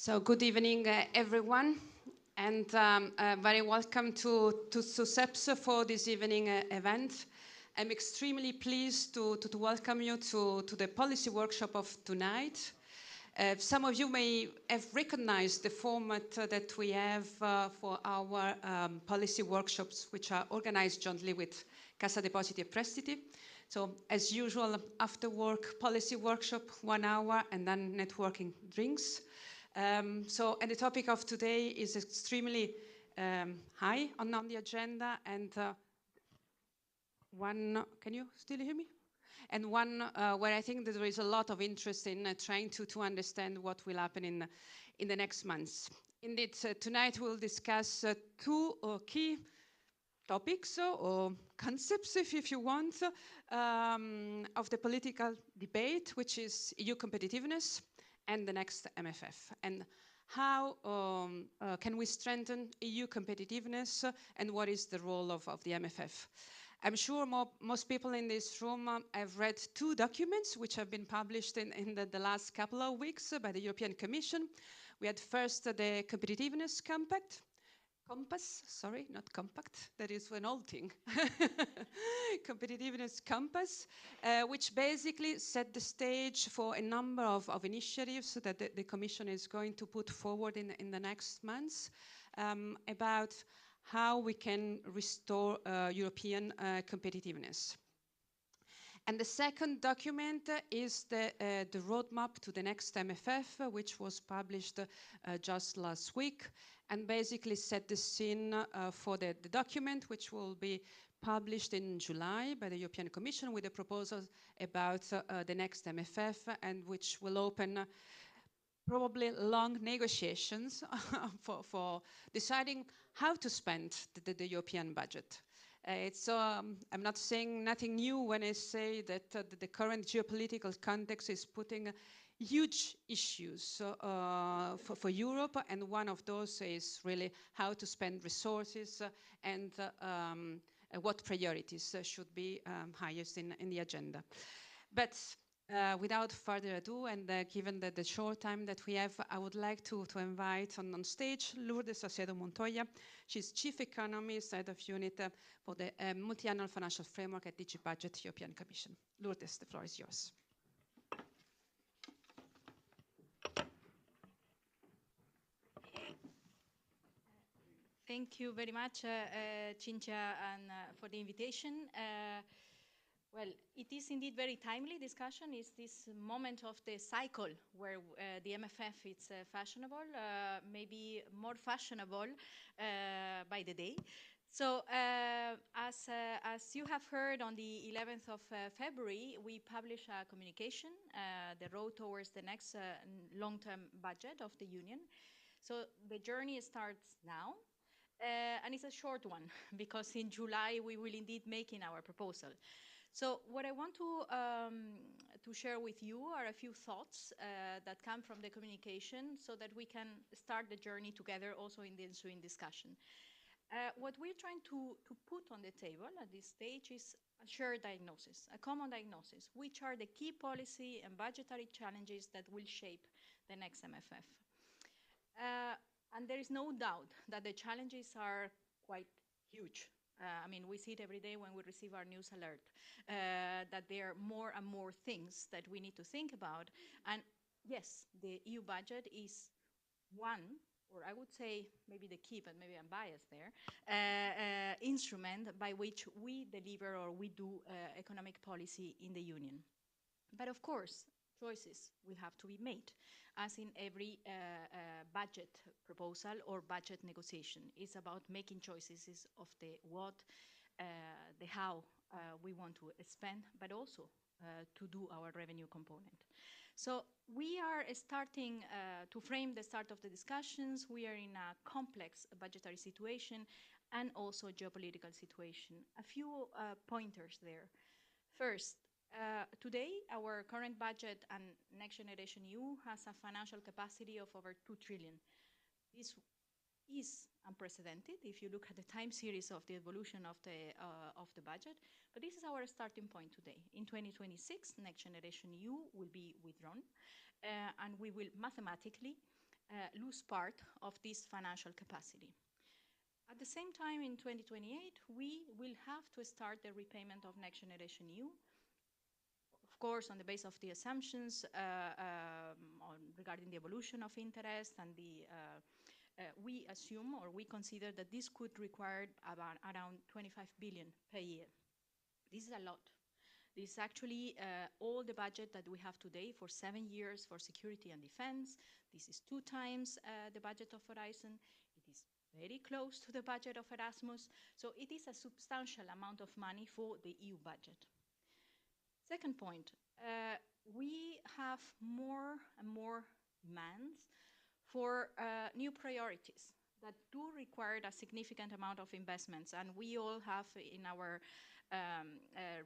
So good evening, everyone, and very welcome to SUSEPS for this evening event. I'm extremely pleased to welcome you to the policy workshop of tonight. Some of you may have recognized the format that we have for our policy workshops, which are organized jointly with Cassa Depositi e Prestiti. So, as usual, after work policy workshop, 1 hour, and then networking drinks. And the topic of today is extremely high on the agenda, and can you still hear me? And one where I think that there is a lot of interest in trying to understand what will happen in the next months. Indeed, tonight we'll discuss two key topics or concepts, if you want, of the political debate, which is EU competitiveness and the next MFF. And how can we strengthen EU competitiveness and what is the role of the MFF? I'm sure most people in this room have read two documents which have been published in the last couple of weeks by the European Commission. We had first the Competitiveness Compass, sorry, not compact, that is an old thing. Competitiveness Compass, which basically set the stage for a number of initiatives that the Commission is going to put forward in the next months about how we can restore European competitiveness. And the second document is the roadmap to the next MFF, which was published just last week, and basically set the scene for the document, which will be published in July by the European Commission with a proposal about the next MFF, and which will open probably long negotiations for deciding how to spend the European budget. I'm not saying nothing new when I say that the current geopolitical context is putting huge issues for Europe, and one of those is really how to spend resources and what priorities should be highest in the agenda. But without further ado, and given the short time that we have, I would like to invite on stage Lourdes Saucedo Montoya. She's Chief Economist, Head of Unit for the Multiannual Financial Framework at DG Budget, European Commission. Lourdes, the floor is yours. Thank you very much, Cinzia, and for the invitation. Well, it is indeed very timely discussion. It's this moment of the cycle where the MFF is fashionable, maybe more fashionable by the day. So as you have heard, on the 11th of February, we published a communication, the road towards the next long-term budget of the Union. So the journey starts now. And it's a short one, because in July we will indeed make in our proposal. So what I want to share with you are a few thoughts that come from the communication, so that we can start the journey together also in the ensuing discussion. What we're trying to put on the table at this stage is a shared diagnosis, a common diagnosis, which are the key policy and budgetary challenges that will shape the next MFF. And there is no doubt that the challenges are quite huge. I mean, we see it every day when we receive our news alert, that there are more and more things that we need to think about. And yes, the EU budget is one, or I would say maybe the key, but maybe I'm biased there, instrument by which we deliver or we do economic policy in the Union. But of course, choices will have to be made, as in every budget proposal or budget negotiation. It's about making choices of the what, the how we want to spend, but also to do our revenue component. So we are starting to frame the start of the discussions. We are in a complex budgetary situation and also geopolitical situation. A few pointers there. First, today, our current budget and Next Generation EU has a financial capacity of over 2 trillion. This is unprecedented if you look at the time series of the evolution of the budget, but this is our starting point today. In 2026, Next Generation EU will be withdrawn, and we will mathematically lose part of this financial capacity. At the same time, in 2028, we will have to start the repayment of Next Generation EU, of course, on the basis of the assumptions regarding the evolution of interest and we assume or we consider that this could require around 25 billion per year. This is a lot. This is actually all the budget that we have today for 7 years for security and defense. This is 2 times the budget of Horizon. It is very close to the budget of Erasmus. So it is a substantial amount of money for the EU budget. Second point, we have more and more demands for new priorities that do require a significant amount of investments. And we all have in our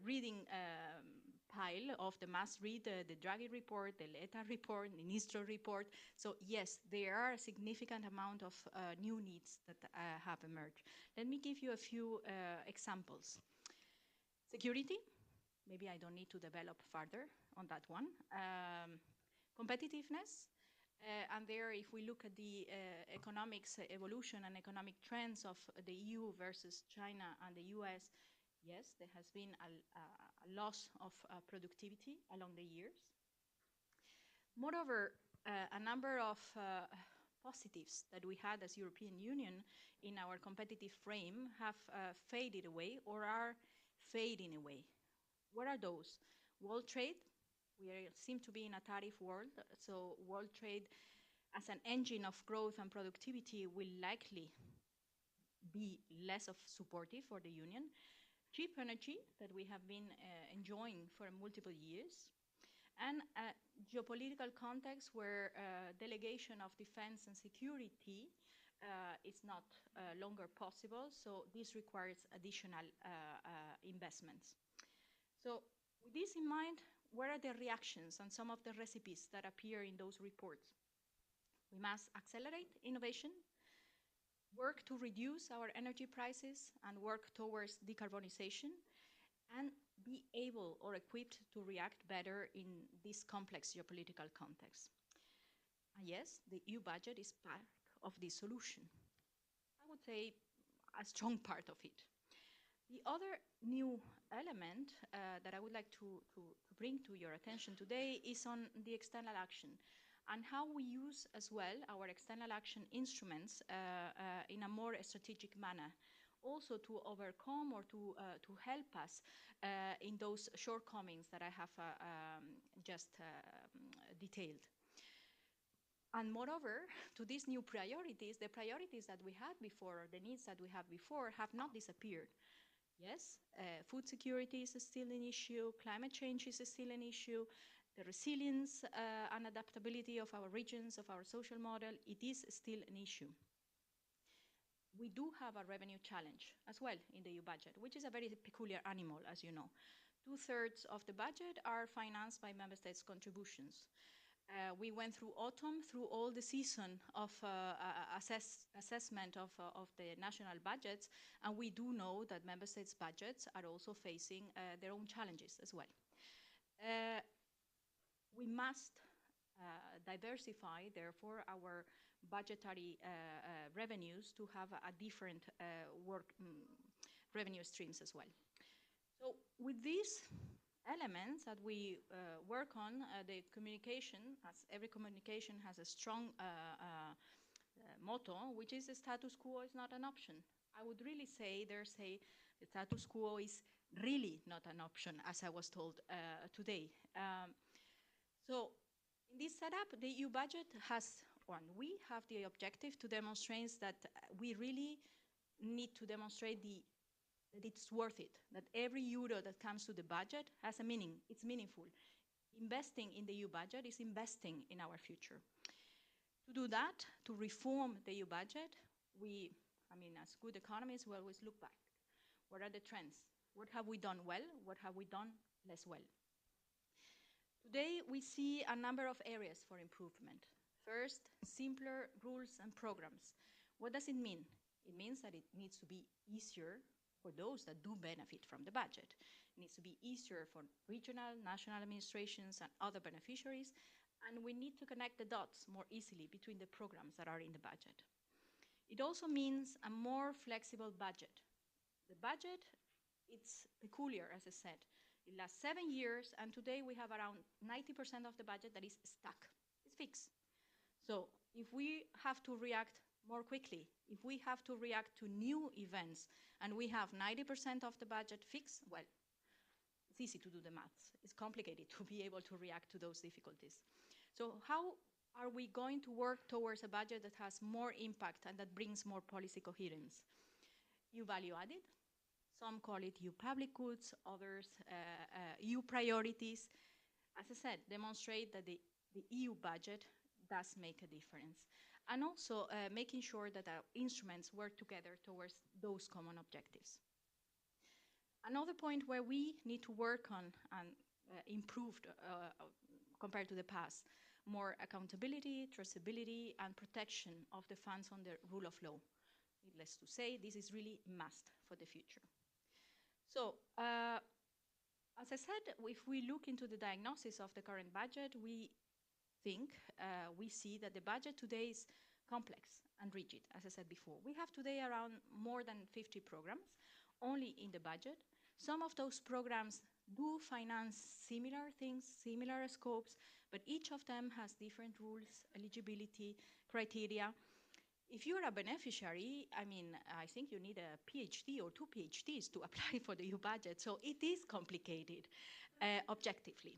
reading pile of the must-read, the Draghi report, the Letta report, the Ministro report. So yes, there are a significant amount of new needs that have emerged. Let me give you a few examples. Security, maybe I don't need to develop further on that one. Competitiveness, and there if we look at the economics evolution and economic trends of the EU versus China and the US, yes, there has been a loss of productivity along the years. Moreover, a number of positives that we had as European Union in our competitive frame have faded away or are fading away. What are those? World trade. We seem to be in a tariff world, so world trade as an engine of growth and productivity will likely be less of supportive for the Union. Cheap energy that we have been enjoying for multiple years, and a geopolitical context where delegation of defense and security is not longer possible, so this requires additional investments. So with this in mind, what are the reactions and some of the recipes that appear in those reports? We must accelerate innovation, work to reduce our energy prices and work towards decarbonization, and be able or equipped to react better in this complex geopolitical context. And yes, the EU budget is part of this solution. I would say a strong part of it. The other new element that I would like to bring to your attention today is on the external action and how we use as well our external action instruments in a more strategic manner, also to overcome or to help us in those shortcomings that I have just detailed. And moreover, to these new priorities, the priorities that we had before, the needs that we had before have not disappeared. Yes, food security is still an issue, climate change is still an issue, the resilience and adaptability of our regions, of our social model, it is still an issue. We do have a revenue challenge as well in the EU budget, which is a very peculiar animal, as you know. 2/3 of the budget are financed by member states' contributions. We went through autumn, through all the season of assessment of the national budgets, and we do know that member states' budgets are also facing their own challenges as well. We must diversify, therefore, our budgetary revenues to have a different revenue streams as well. So with these elements that we work on, the communication, as every communication has a strong motto, which is the status quo is not an option. I would really say the status quo is really not an option, as I was told today. So in this setup, the EU budget has, or we have the objective to demonstrate that we really need to demonstrate that it's worth it, that every euro that comes to the budget has a meaning, it's meaningful. Investing in the EU budget is investing in our future. To do that, to reform the EU budget, as good economists, we always look back. What are the trends? What have we done well? What have we done less well? Today, we see a number of areas for improvement. First, simpler rules and programs. What does it mean? It means that it needs to be easier for those that do benefit from the budget. It needs to be easier for regional, national administrations and other beneficiaries, And we need to connect the dots more easily between the programs that are in the budget. It also means a more flexible budget. The budget, it's peculiar, as I said. It lasts 7 years, and today we have around 90% of the budget that is stuck. It's fixed. So if we have to react more quickly, if we have to react to new events, and we have 90% of the budget fixed, well, it's easy to do the maths. It's complicated to be able to react to those difficulties. So how are we going to work towards a budget that has more impact and that brings more policy coherence? EU value added. Some call it EU public goods, others EU priorities. As I said, demonstrate that the EU budget does make a difference. And also making sure that our instruments work together towards those common objectives. Another point where we need to work on and improved compared to the past, more accountability, traceability, and protection of the funds on the rule of law. Needless to say, this is really a must for the future. So, as I said, if we look into the diagnosis of the current budget, we see that the budget today is complex and rigid, as I said before. We have today around more than 50 programs only in the budget. Some of those programs do finance similar things, similar scopes, but each of them has different rules, eligibility, criteria. If you're a beneficiary, I think you need a PhD or 2 PhDs to apply for the EU budget, so it is complicated, objectively.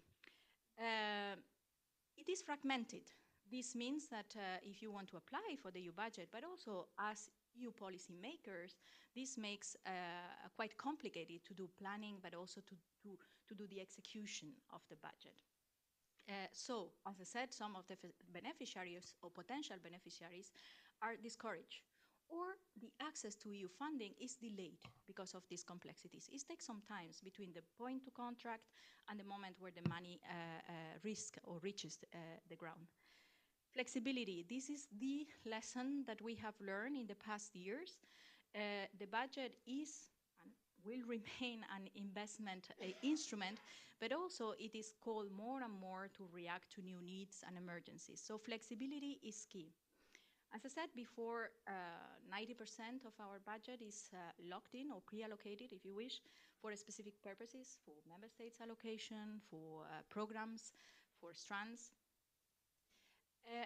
It is fragmented. This means that if you want to apply for the EU budget, but also as EU policymakers, this makes quite complicated to do planning, but also to do the execution of the budget. So, as I said, some of the beneficiaries or potential beneficiaries are discouraged, or the access to EU funding is delayed because of these complexities. It takes some time between the point to contract and the moment where the money reaches the ground. Flexibility, this is the lesson that we have learned in the past years. The budget is and will remain an investment instrument, but also it is called more and more to react to new needs and emergencies. So flexibility is key. As I said before, 90% of our budget is locked in or pre-allocated, if you wish, for specific purposes, for member states allocation, for programs, for strands.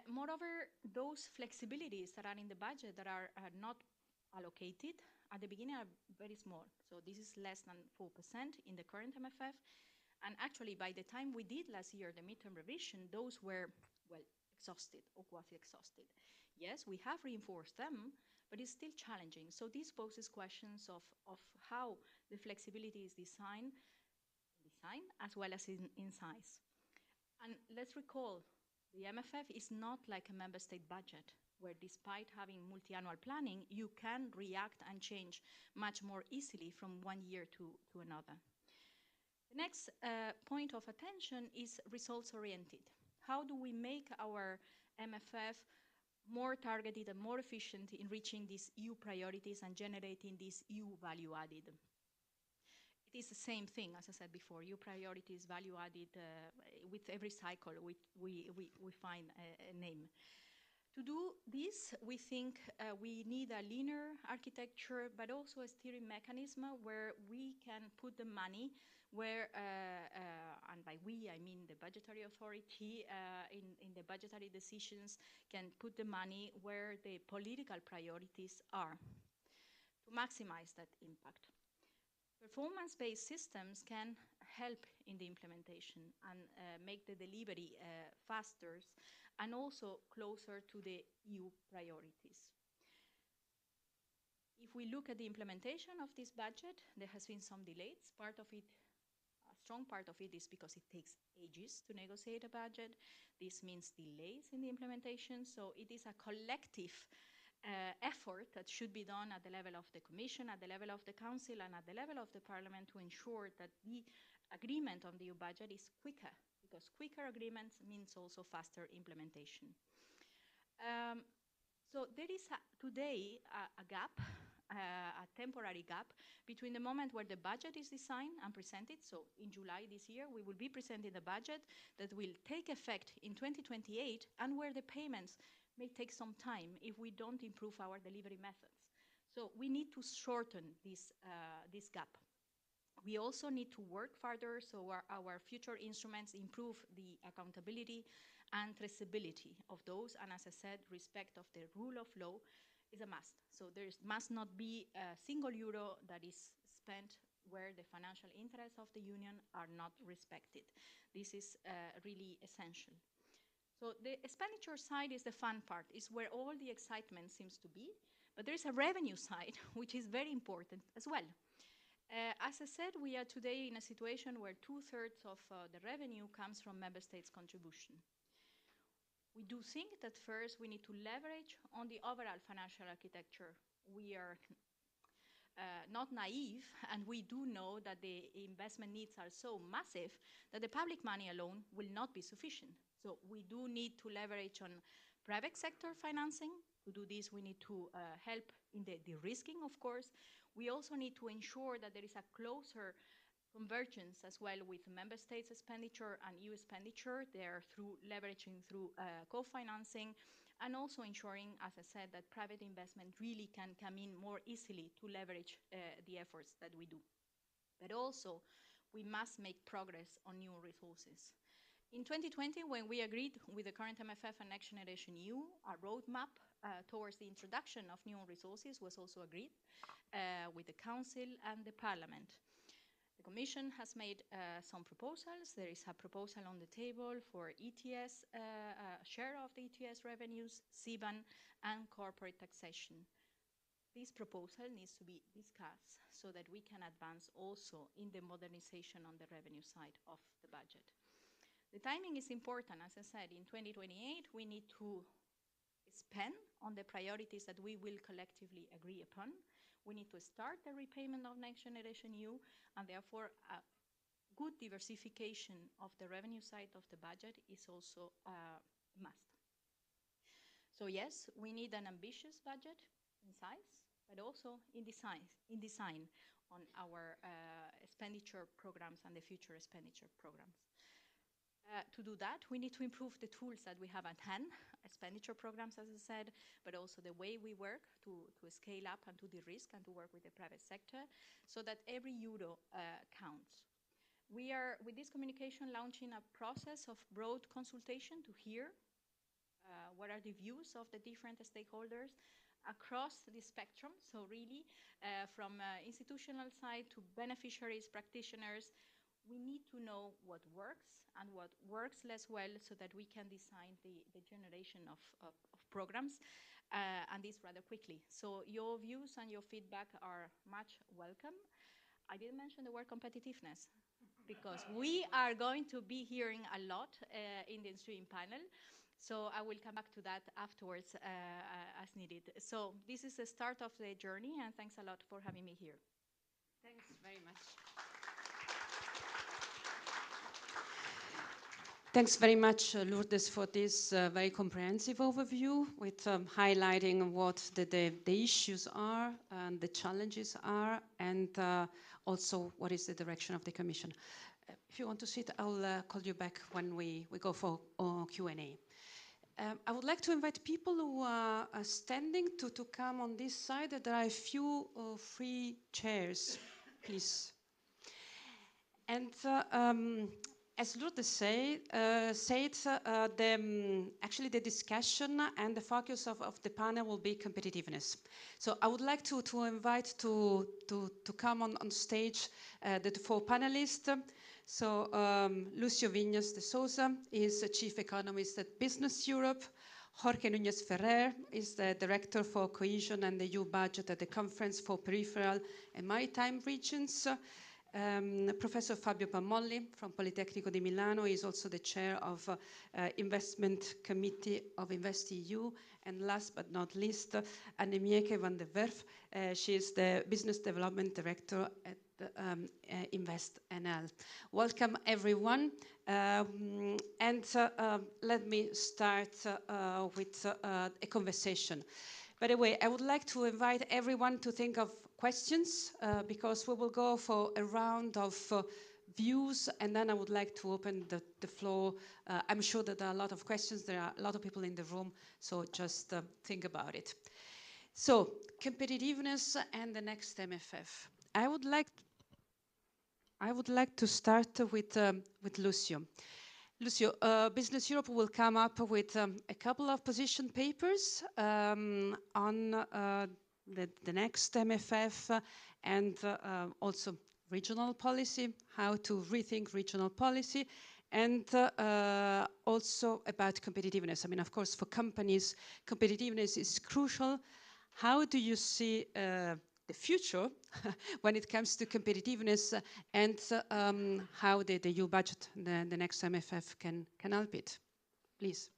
Moreover, those flexibilities that are in the budget that are not allocated at the beginning are very small. So this is less than 4% in the current MFF. And actually, by the time we did last year the midterm revision, those were, well, exhausted or quasi-exhausted. Yes, we have reinforced them, but it's still challenging. So this poses questions of how the flexibility is designed as well as in size. And let's recall, the MFF is not like a member state budget, where despite having multi-annual planning, you can react and change much more easily from one year to another. The next point of attention is results-oriented. How do we make our MFF more targeted and more efficient in reaching these EU priorities and generating this EU value added? It is the same thing, as I said before, EU priorities, value added, with every cycle we find a name. To do this, we think we need a linear architecture, but also a steering mechanism where we can put the money where, and by we, I mean the budgetary authority in the budgetary decisions can put the money where the political priorities are to maximize that impact. Performance-based systems can help in the implementation and make the delivery faster and also closer to the EU priorities. If we look at the implementation of this budget, there has been some delays. Part of it, a strong part of it, is because it takes ages to negotiate a budget. This means delays in the implementation. So it is a collective effort that should be done at the level of the Commission, at the level of the Council, and at the level of the Parliament to ensure that the agreement on the EU budget is quicker, because quicker agreements means also faster implementation. So there is today a gap a temporary gap between the moment where the budget is designed and presented. So in July this year, we will be presenting the budget that will take effect in 2028 and where the payments may take some time if we don't improve our delivery methods. So we need to shorten this gap. We also need to work further so our future instruments improve the accountability and traceability of those. And as I said, respect of the rule of law is a must. So there must not be a single euro that is spent where the financial interests of the union are not respected. This is really essential. So the expenditure side is the fun part, is where all the excitement seems to be. But there is a revenue side, which is very important as well. As I said, we are today in a situation where 2/3 of the revenue comes from member states' contribution. We do think that first we need to leverage on the overall financial architecture. We are not naive, and we do know that the investment needs are so massive that the public money alone will not be sufficient. So we do need to leverage on private sector financing. To do this, we need to help in the de-risking, of course. We also need to ensure that there is a closer convergence as well with member states' expenditure and EU expenditure there through leveraging through co-financing, and also ensuring, as I said, that private investment really can come in more easily to leverage the efforts that we do. But also, we must make progress on new resources. In 2020, when we agreed with the current MFF and Next Generation EU, a roadmap towards the introduction of new resources was also agreed with the Council and the Parliament. The Commission has made some proposals. There is a proposal on the table for ETS, share of the ETS revenues, CBAM, and corporate taxation. This proposal needs to be discussed so that we can advance also in the modernization on the revenue side of the budget. The timing is important. As I said, in 2028, we need to spend on the priorities that we will collectively agree upon. We need to start the repayment of Next Generation EU, and therefore a good diversification of the revenue side of the budget is also a must. So yes, we need an ambitious budget in size, but also in design on our expenditure programs and the future expenditure programs. To do that, we need to improve the tools that we have at hand, expenditure programs, as I said, but also the way we work to scale up and to de-risk and to work with the private sector so that every euro counts. We are, with this communication, launching a process of broad consultation to hear what are the views of the different stakeholders across the spectrum. So really, from institutional side to beneficiaries, practitioners, we need to know what works and what works less well so that we can design the generation of programs, and this rather quickly. So your views and your feedback are much welcome. I didn't mention the word competitiveness because we are going to be hearing a lot in the ensuing panel. So I will come back to that afterwards as needed. So this is the start of the journey, and thanks a lot for having me here. Thanks very much. Thanks very much, Lourdes, for this very comprehensive overview with highlighting what the issues are and the challenges are, and also what is the direction of the Commission. If you want to sit, I'll call you back when we go for Q&A. I would like to invite people who are standing to come on this side. There are a few free chairs, please. And as Lourdes said, actually the discussion and the focus of the panel will be competitiveness. So I would like to invite to come on stage the four panelists. So Lucio Viñas de Sousa is the Chief Economist at Business Europe. Jorge Núñez Ferrer is the Director for Cohesion and the EU Budget at the Conference for Peripheral and Maritime Regions. Professor Fabio Pamolli from Politecnico di Milano is also the chair of Investment Committee of InvestEU. And last but not least, Annemieke van der Werf. She is the Business Development Director at InvestNL. Welcome, everyone. And let me start with a conversation. By the way, I would like to invite everyone to think of questions because we will go for a round of views, and then I would like to open the floor. I'm sure that there are a lot of questions. There are a lot of people in the room, so just think about it. So, competitiveness and the next MFF. I would like to start with Lucio. Lucio, Business Europe will come up with a couple of position papers on the next MFF and also regional policy, how to rethink regional policy, and also about competitiveness. I mean, of course, for companies, competitiveness is crucial. How do you see the future when it comes to competitiveness and how the EU budget, the next MFF can help it? Please.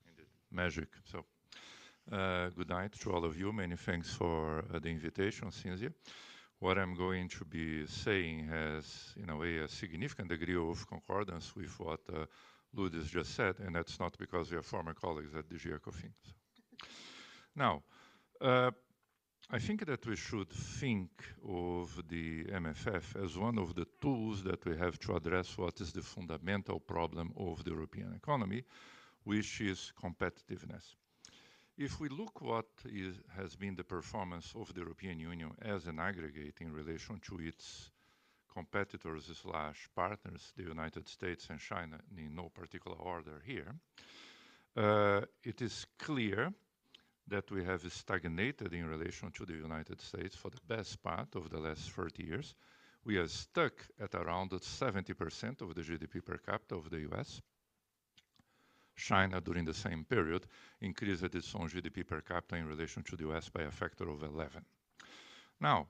Indeed. Magic. So, good night to all of you. Many thanks for the invitation, Cynthia. What I'm going to be saying has, in a way, a significant degree of concordance with what Ludis just said, and that's not because we are former colleagues at DG Ecofin. So. Now, I think that we should think of the MFF as one of the tools that we have to address what is the fundamental problem of the European economy, which is competitiveness. If we look what has been the performance of the European Union as an aggregate in relation to its competitors slash partners, the United States and China, in no particular order here, it is clear that we have stagnated in relation to the United States for the best part of the last 30 years. We are stuck at around 70% of the GDP per capita of the US. China, during the same period, increased its own GDP per capita in relation to the US by a factor of 11. Now,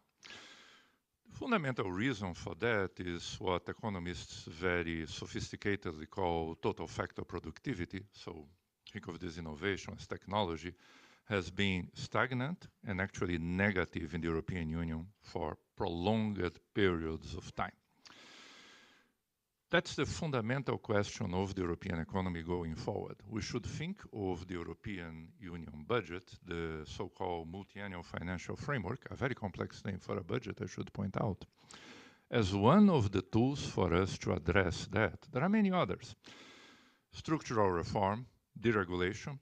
the fundamental reason for that is what economists very sophisticatedly call total factor productivity. So think of this innovation as technology has been stagnant and actually negative in the European Union for prolonged periods of time. That's the fundamental question of the European economy going forward. We should think of the European Union budget, the so-called Multiannual Financial Framework, a very complex name for a budget, I should point out, as one of the tools for us to address that. There are many others. Structural reform, deregulation.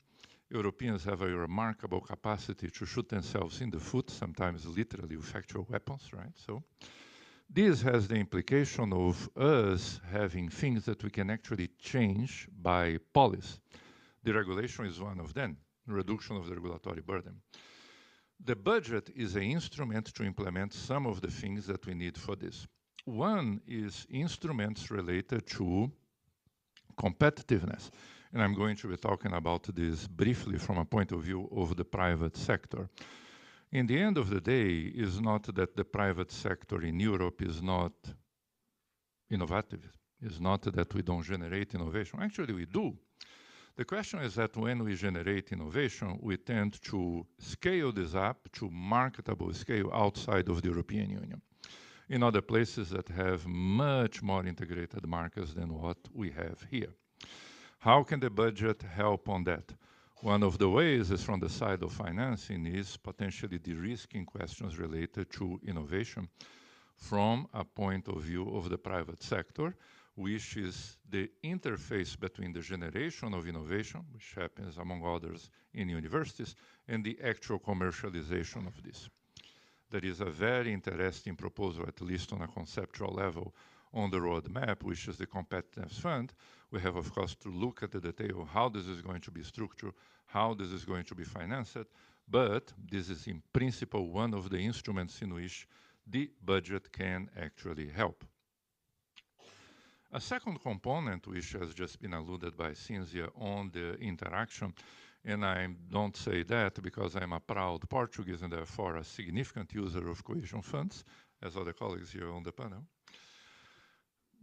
Europeans have a remarkable capacity to shoot themselves in the foot, sometimes literally with actual weapons, right? So this has the implication of us having things that we can actually change by policy. Deregulation is one of them, reduction of the regulatory burden. The budget is an instrument to implement some of the things that we need for this. One is instruments related to competitiveness. And I'm going to be talking about this briefly from a point of view of the private sector. In the end of the day, it's not that the private sector in Europe is not innovative. It's not that we don't generate innovation. Actually, we do. The question is that when we generate innovation, we tend to scale this up to marketable scale outside of the European Union, in other places that have much more integrated markets than what we have here. How can the budget help on that? One of the ways is from the side of financing is potentially de-risking questions related to innovation from a point of view of the private sector, which is the interface between the generation of innovation, which happens among others in universities, and the actual commercialization of this. There is a very interesting proposal, at least on a conceptual level, on the roadmap, which is the Competitiveness Fund. We have, of course, to look at the detail of how this is going to be structured, how this is going to be financed, but this is in principle one of the instruments in which the budget can actually help. A second component, which has just been alluded by Cynthia on the interaction, and I don't say that because I'm a proud Portuguese and therefore a significant user of cohesion funds, as other colleagues here on the panel.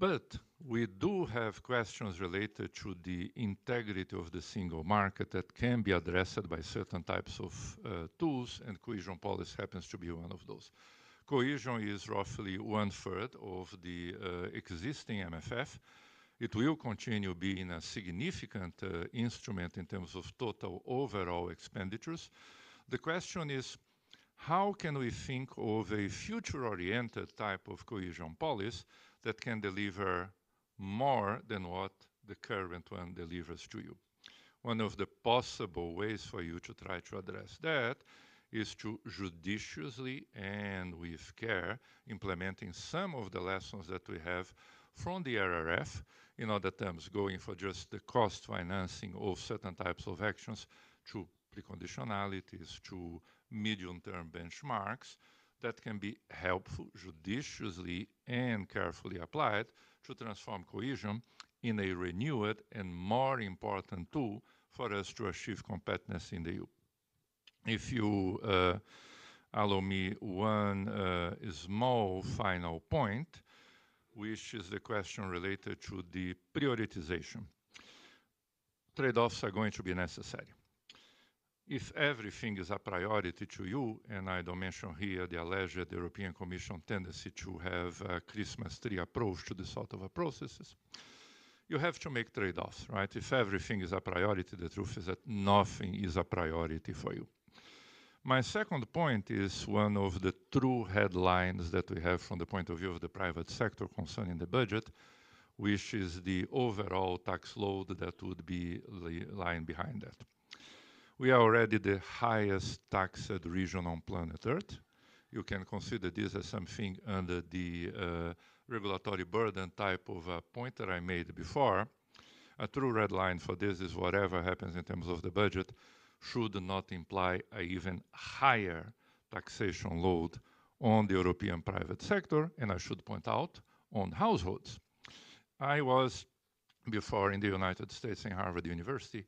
But we do have questions related to the integrity of the single market that can be addressed by certain types of tools, and cohesion policy happens to be one of those. Cohesion is roughly 1/3 of the existing MFF. It will continue being a significant instrument in terms of total overall expenditures. The question is, how can we think of a future-oriented type of cohesion policy that can deliver more than what the current one delivers to you? One of the possible ways for you to try to address that is to judiciously and with care implementing some of the lessons that we have from the RRF, in other terms, going for just the cost financing of certain types of actions to preconditionalities, to medium-term benchmarks that can be helpful, judiciously and carefully applied to transform cohesion in a renewed and more important tool for us to achieve competitiveness in the EU. If you allow me one small final point, which is the question related to the prioritization. Trade-offs are going to be necessary. If everything is a priority to you, and I don't mention here the alleged European Commission tendency to have a Christmas tree approach to this sort of processes, you have to make trade-offs, right? If everything is a priority, the truth is that nothing is a priority for you. My second point is one of the true headlines that we have from the point of view of the private sector concerning the budget, which is the overall tax load that would be lying behind that. We are already the highest taxed region on planet Earth. You can consider this as something under the regulatory burden type of point that I made before. A true red line for this is whatever happens in terms of the budget should not imply an even higher taxation load on the European private sector, and I should point out, on households. I was, before in the United States in Harvard University,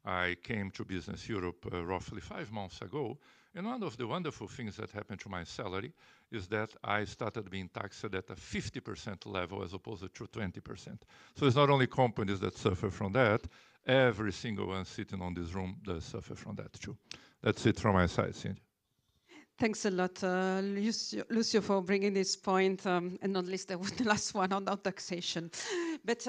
I came to Business Europe roughly 5 months ago, and one of the wonderful things that happened to my salary is that I started being taxed at a 50% level as opposed to 20%. So it's not only companies that suffer from that, every single one sitting on this room does suffer from that too. That's it from my side, Cindy. Thanks a lot, Lucio, for bringing this point, and not least the last one on taxation. But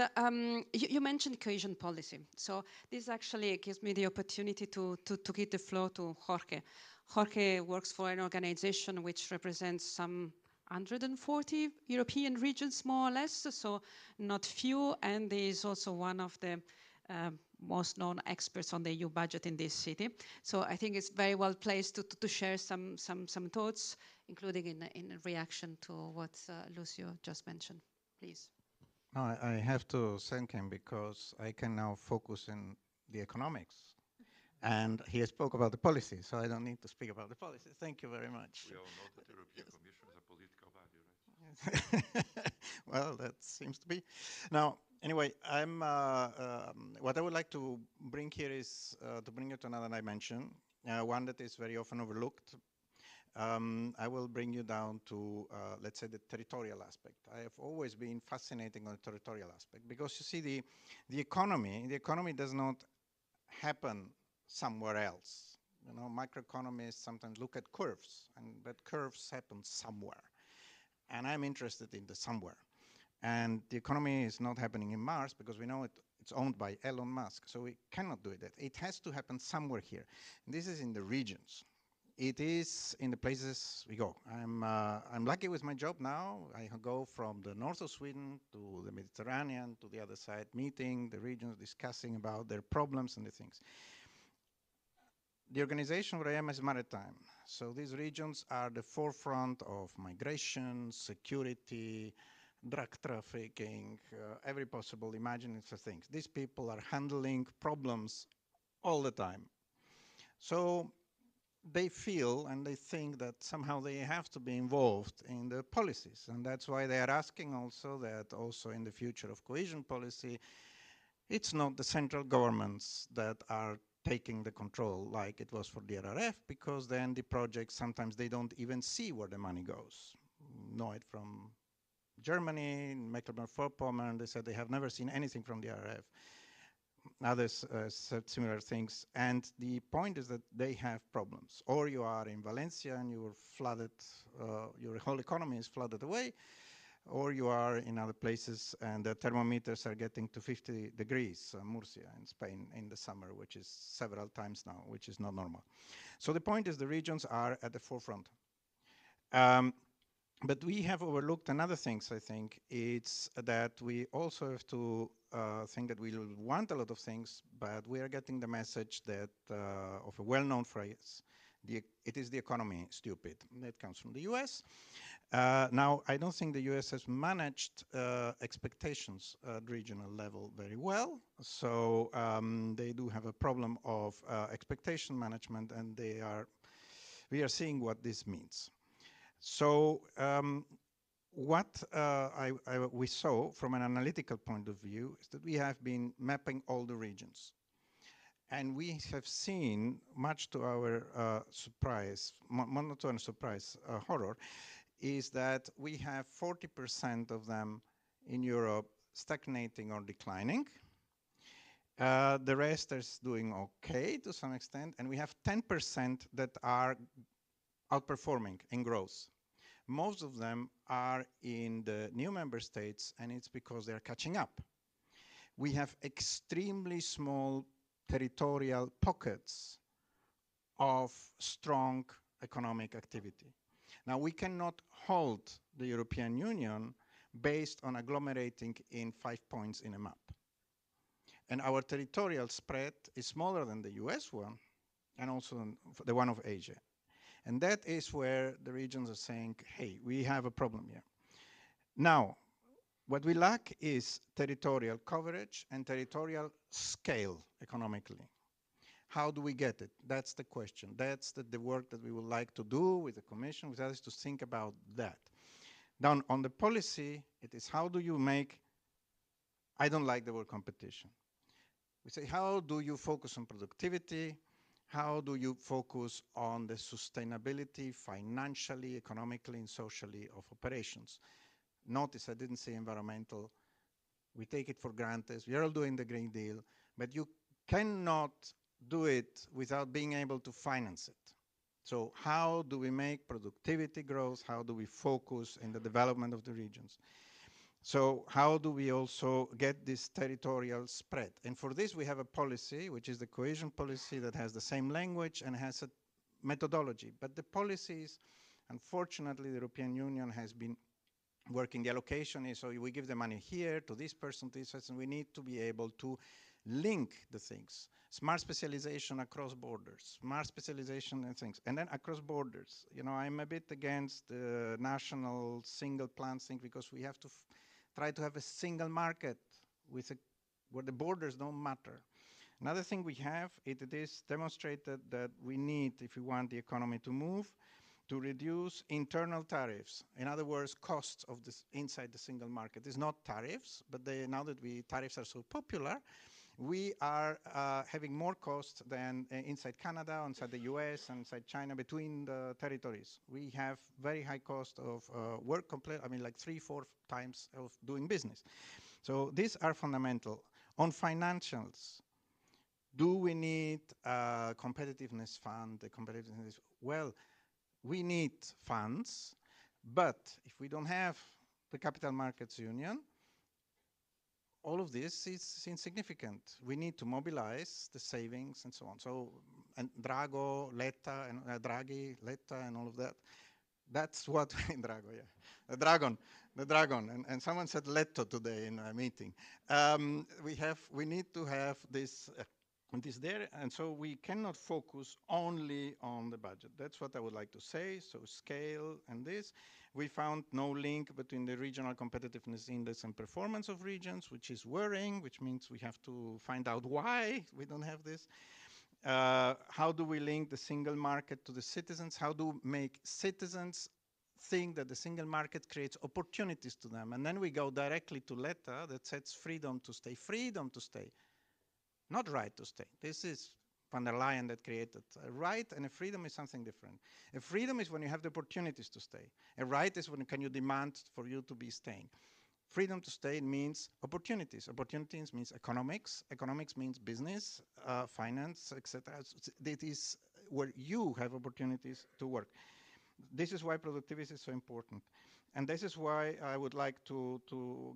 you mentioned cohesion policy. So this actually gives me the opportunity to give the floor to Jorge. Jorge works for an organization which represents some 140 European regions, more or less, so not few, and is also one of the most known experts on the EU budget in this city. So I think it's very well placed to share some thoughts, including in reaction to what Lucio just mentioned. Please. No, I have to thank him because I can now focus on the economics. And he spoke about the policy, so I don't need to speak about the policy. Thank you very much. We all know that the European Commission is a political body, right? Well, that seems to be. Now, anyway, what I would like to bring here is to bring you to another dimension, one that is very often overlooked. I will bring you down to, let's say, the territorial aspect. I have always been fascinated on the territorial aspect because you see the economy does not happen somewhere else. You know, microeconomists sometimes look at curves, but curves happen somewhere. And I'm interested in the somewhere. And the economy is not happening in Mars because we know it's owned by Elon Musk. So we cannot do it. It has to happen somewhere here. And this is in the regions. It is in the places we go. I'm lucky with my job now. I go from the north of Sweden to the Mediterranean, to the other side, meeting the regions, discussing about their problems and the things. The organization where I am is maritime. So these regions are the forefront of migration, security, drug trafficking, every possible imaginable things. These people are handling problems all the time. So they feel and they think that somehow they have to be involved in the policies. And that's why they are asking also that also in the future of cohesion policy, it's not the central governments that are taking the control like it was for the RRF, because then the projects, sometimes they don't even see where the money goes. Know it from Germany, Mecklenburg-Vorpommern, they said they have never seen anything from the RRF. others said similar things. And the point is that they have problems. Or you are in Valencia and you're flooded, your whole economy is flooded away, or you are in other places and the thermometers are getting to 50 degrees, Murcia in Spain in the summer, which is several times now, which is not normal. So the point is the regions are at the forefront. But we have overlooked another things, I think. It's that we also have to think that we want a lot of things, but we are getting the message that of a well-known phrase, it is the economy, stupid. That comes from the US. Now, I don't think the US has managed expectations at regional level very well. So they do have a problem of expectation management, and we are seeing what this means. So what we saw from an analytical point of view is that we have been mapping all the regions. And we have seen, much to our surprise, not to our surprise, horror, is that we have 40% of them in Europe stagnating or declining. The rest is doing okay to some extent, and we have 10% that are outperforming in growth. Most of them are in the new member states, and it's because they're catching up. We have extremely small territorial pockets of strong economic activity. Now, we cannot hold the European Union based on agglomerating in 5 points in a map. And our territorial spread is smaller than the US one, and also the one of Asia. And that is where the regions are saying, hey, we have a problem here. Now, what we lack is territorial coverage and territorial scale economically. How do we get it? That's the question. That's the work that we would like to do with the Commission, with others, to think about that. Down on the policy, it is how do you make, I don't like the word competition. We say, how do you focus on productivity? How do you focus on the sustainability financially, economically, and socially of operations? Notice I didn't say environmental. We take it for granted. We are all doing the Green Deal, but you cannot do it without being able to finance it. So how do we make productivity growth? How do we focus in the development of the regions? So how do we also get this territorial spread? And for this, we have a policy, which is the cohesion policy, that has the same language and has a methodology. But the policies, unfortunately, the European Union has been working. The allocation is, so we give the money here to this person, to this person. We need to be able to link the things. Smart specialization across borders, smart specialization and things. And then across borders, you know, I'm a bit against the national single plan thing, because we have to try to have a single market with where the borders don't matter. Another thing we have, it is demonstrated that we need, if we want the economy to move, to reduce internal tariffs. In other words, costs of this inside the single market. It's not tariffs, but now that tariffs are so popular, we are having more costs than inside Canada, inside the US, and inside China, between the territories. We have very high cost of work, like 3-4 times of doing business. So these are fundamental. On financials, do we need a competitiveness fund, well, we need funds, but if we don't have the capital markets union, all of this is insignificant. We need to mobilize the savings and so on. So, and Draghi, Letta, and all of that. That's what, Drago, yeah. The dragon. And someone said Leto today in a meeting. We need to have this there, and so we cannot focus only on the budget. That's what I would like to say. So scale and this. We found no link between the regional competitiveness index and performance of regions, which is worrying, which means we have to find out why we don't have this. How do we link the single market to the citizens? How do we make citizens think that the single market creates opportunities to them? And then we go directly to Letta that sets freedom to stay. Freedom to stay. Not right to stay. This is van der Leyen that created. A right and a freedom is something different. A freedom is when you have the opportunities to stay. A right is when can you demand for you to be staying. Freedom to state means opportunities. Opportunities means economics. Economics means business, finance, etc. That is where you have opportunities to work. This is why productivity is so important. And this is why I would like to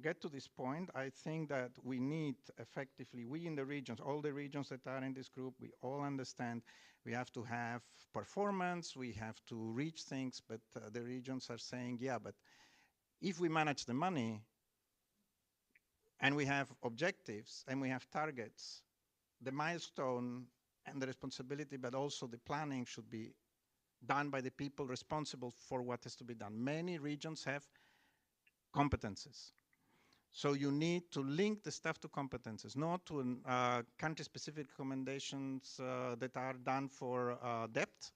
get to this point. I think that we need effectively, we in the regions, all the regions that are in this group, we all understand we have to have performance, we have to reach things, but the regions are saying, yeah, but if we manage the money and we have objectives and we have targets, the milestone and the responsibility, but also the planning should be done by the people responsible for what has to be done. Many regions have competences. So you need to link the stuff to competences, not to country-specific recommendations that are done for debt,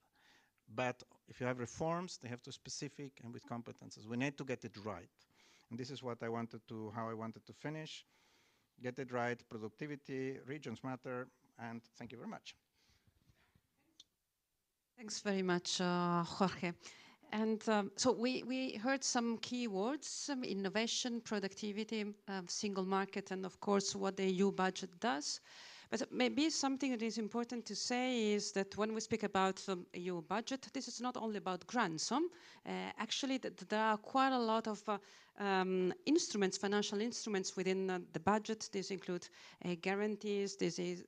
but if you have reforms, they have to specific and with competences. We need to get it right. And this is what I wanted to, how I wanted to finish. Get it right, productivity, regions matter, and thank you very much. Thanks very much, Jorge. And so we heard some key words, innovation, productivity, single market, and of course what the EU budget does. But maybe something that is important to say is that when we speak about EU budget, this is not only about grants. Actually, there are quite a lot of instruments, financial instruments within the budget. These include guarantees,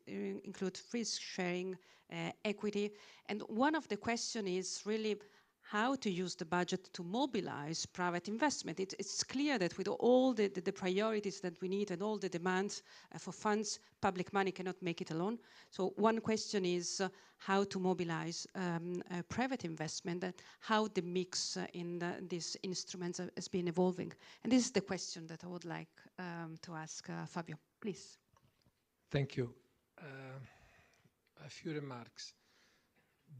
include risk sharing, equity. And one of the questions is really how to use the budget to mobilize private investment. It's clear that with all the priorities that we need and all the demands for funds, public money cannot make it alone. So one question is how to mobilize private investment and how the mix in these instruments has been evolving. And this is the question that I would like to ask Fabio, please. Thank you. A few remarks.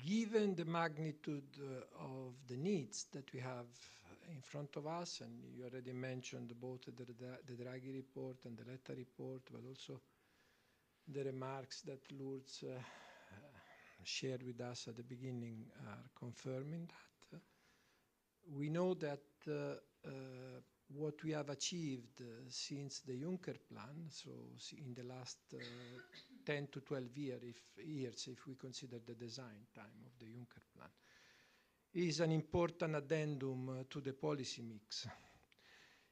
Given the magnitude of the needs that we have in front of us, and you already mentioned both the Draghi report and the Letta report, but also the remarks that Lourdes shared with us at the beginning are confirming that. We know that what we have achieved since the Juncker plan, so in the last 10 to 12 years, if we consider the design time of the Juncker plan, is an important addendum to the policy mix,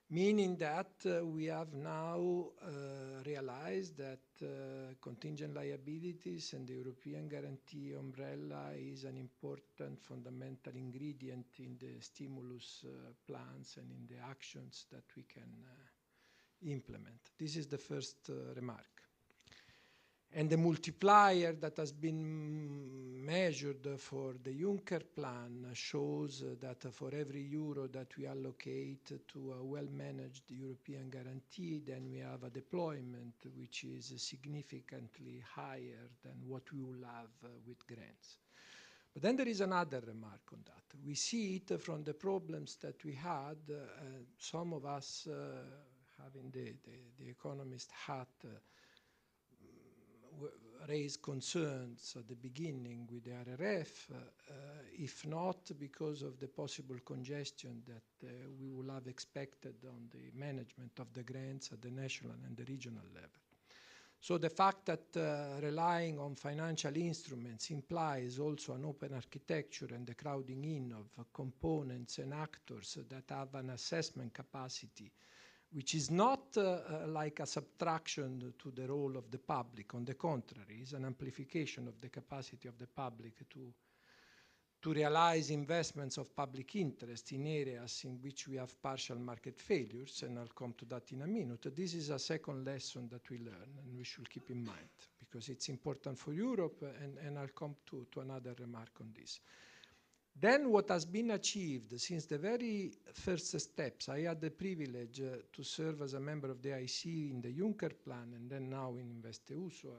meaning that we have now realized that contingent liabilities and the European guarantee umbrella is an important fundamental ingredient in the stimulus plans and in the actions that we can implement. This is the first remark. And the multiplier that has been measured for the Juncker plan shows that for every euro that we allocate to a well-managed European guarantee, then we have a deployment which is significantly higher than what we will have with grants. But then there is another remark on that. We see it from the problems that we had, some of us having the economist hat, raised concerns at the beginning with the RRF, if not because of the possible congestion that we would have expected on the management of the grants at the national and the regional level. So the fact that relying on financial instruments implies also an open architecture and the crowding in of components and actors that have an assessment capacity which is not like a subtraction to the role of the public. On the contrary, is an amplification of the capacity of the public to realize investments of public interest in areas in which we have partial market failures, and I'll come to that in a minute. This is a second lesson that we learn, and we should keep in mind, because it's important for Europe, and I'll come to another remark on this. Then what has been achieved since the very first steps, I had the privilege to serve as a member of the IC in the Juncker plan and then now in InvestEU, so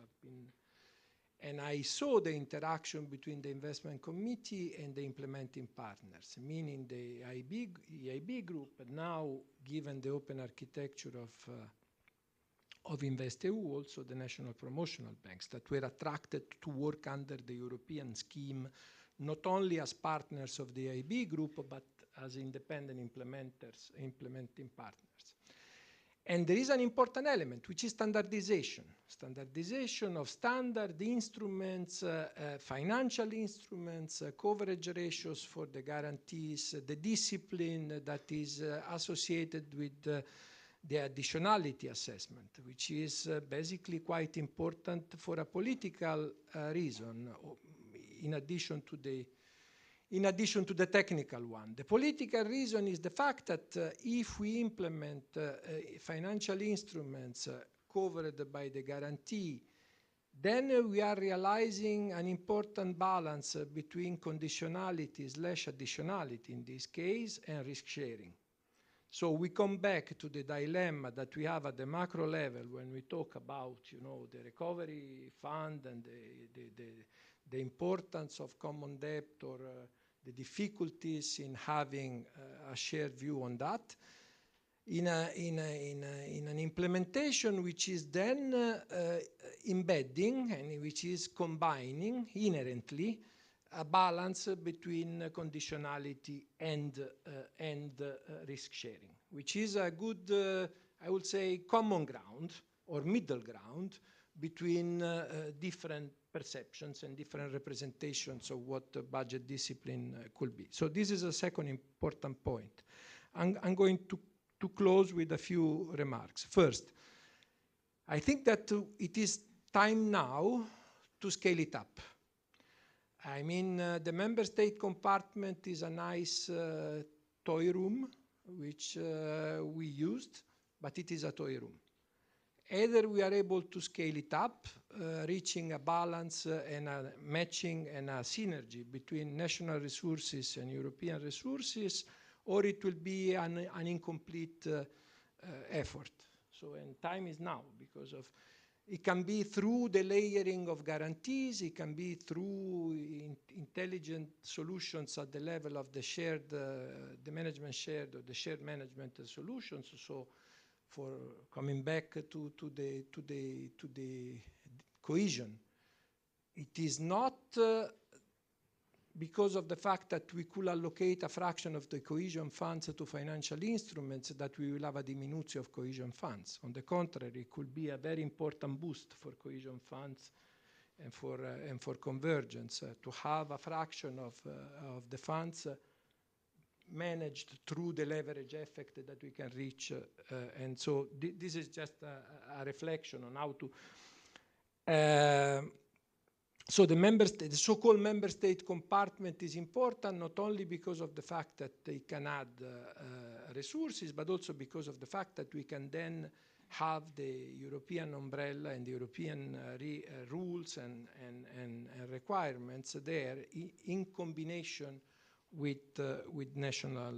and I saw the interaction between the investment committee and the implementing partners, meaning the EIB group, but now given the open architecture of InvestEU, also the national promotional banks that were attracted to work under the European scheme, not only as partners of the EIB group, but as independent implementing partners. And there is an important element, which is standardization. Standardization of standard instruments, financial instruments, coverage ratios for the guarantees, the discipline that is associated with the additionality assessment, which is basically quite important for a political reason, in addition to the technical one. The political reason is the fact that if we implement financial instruments covered by the guarantee, then we are realizing an important balance between conditionality/additionality in this case and risk sharing. So we come back to the dilemma that we have at the macro level when we talk about, the recovery fund and the importance of common debt or the difficulties in having a shared view on that, in an implementation which is then embedding and which is combining inherently a balance between conditionality and risk sharing, which is a good, I would say, common ground or middle ground between different perceptions and different representations of what budget discipline could be. So this is a second important point. I'm going to close with a few remarks. First, I think that it is time now to scale it up. I mean, the member state compartment is a nice toy room, which we used, but it is a toy room. Either we are able to scale it up, reaching a balance and a matching and a synergy between national resources and European resources, or it will be an incomplete effort. So, and time is now, because of it can be through the layering of guarantees, it can be through intelligent solutions at the level of the shared, the management shared or the shared management solutions. So, for coming back to the cohesion, it is not because of the fact that we could allocate a fraction of the cohesion funds to financial instruments that we will have a diminution of cohesion funds. On the contrary, it could be a very important boost for cohesion funds and for convergence to have a fraction of the funds managed through the leverage effect that we can reach. And so this is just a reflection on how to so the so-called member state compartment is important not only because of the fact that they can add resources, but also because of the fact that we can then have the European umbrella and the European rules and requirements there in combination with national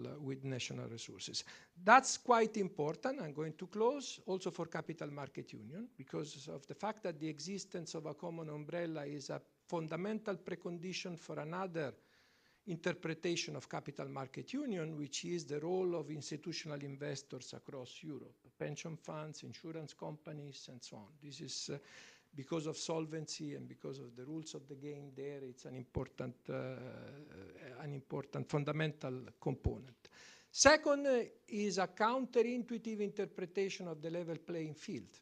resources. That's quite important. I'm going to close also for capital market union, because of the fact that the existence of a common umbrella is a fundamental precondition for another interpretation of capital market union, which is the role of institutional investors across Europe, pension funds, insurance companies, and so on. This is because of solvency and because of the rules of the game there, it's an important fundamental component. Second is a counterintuitive interpretation of the level playing field.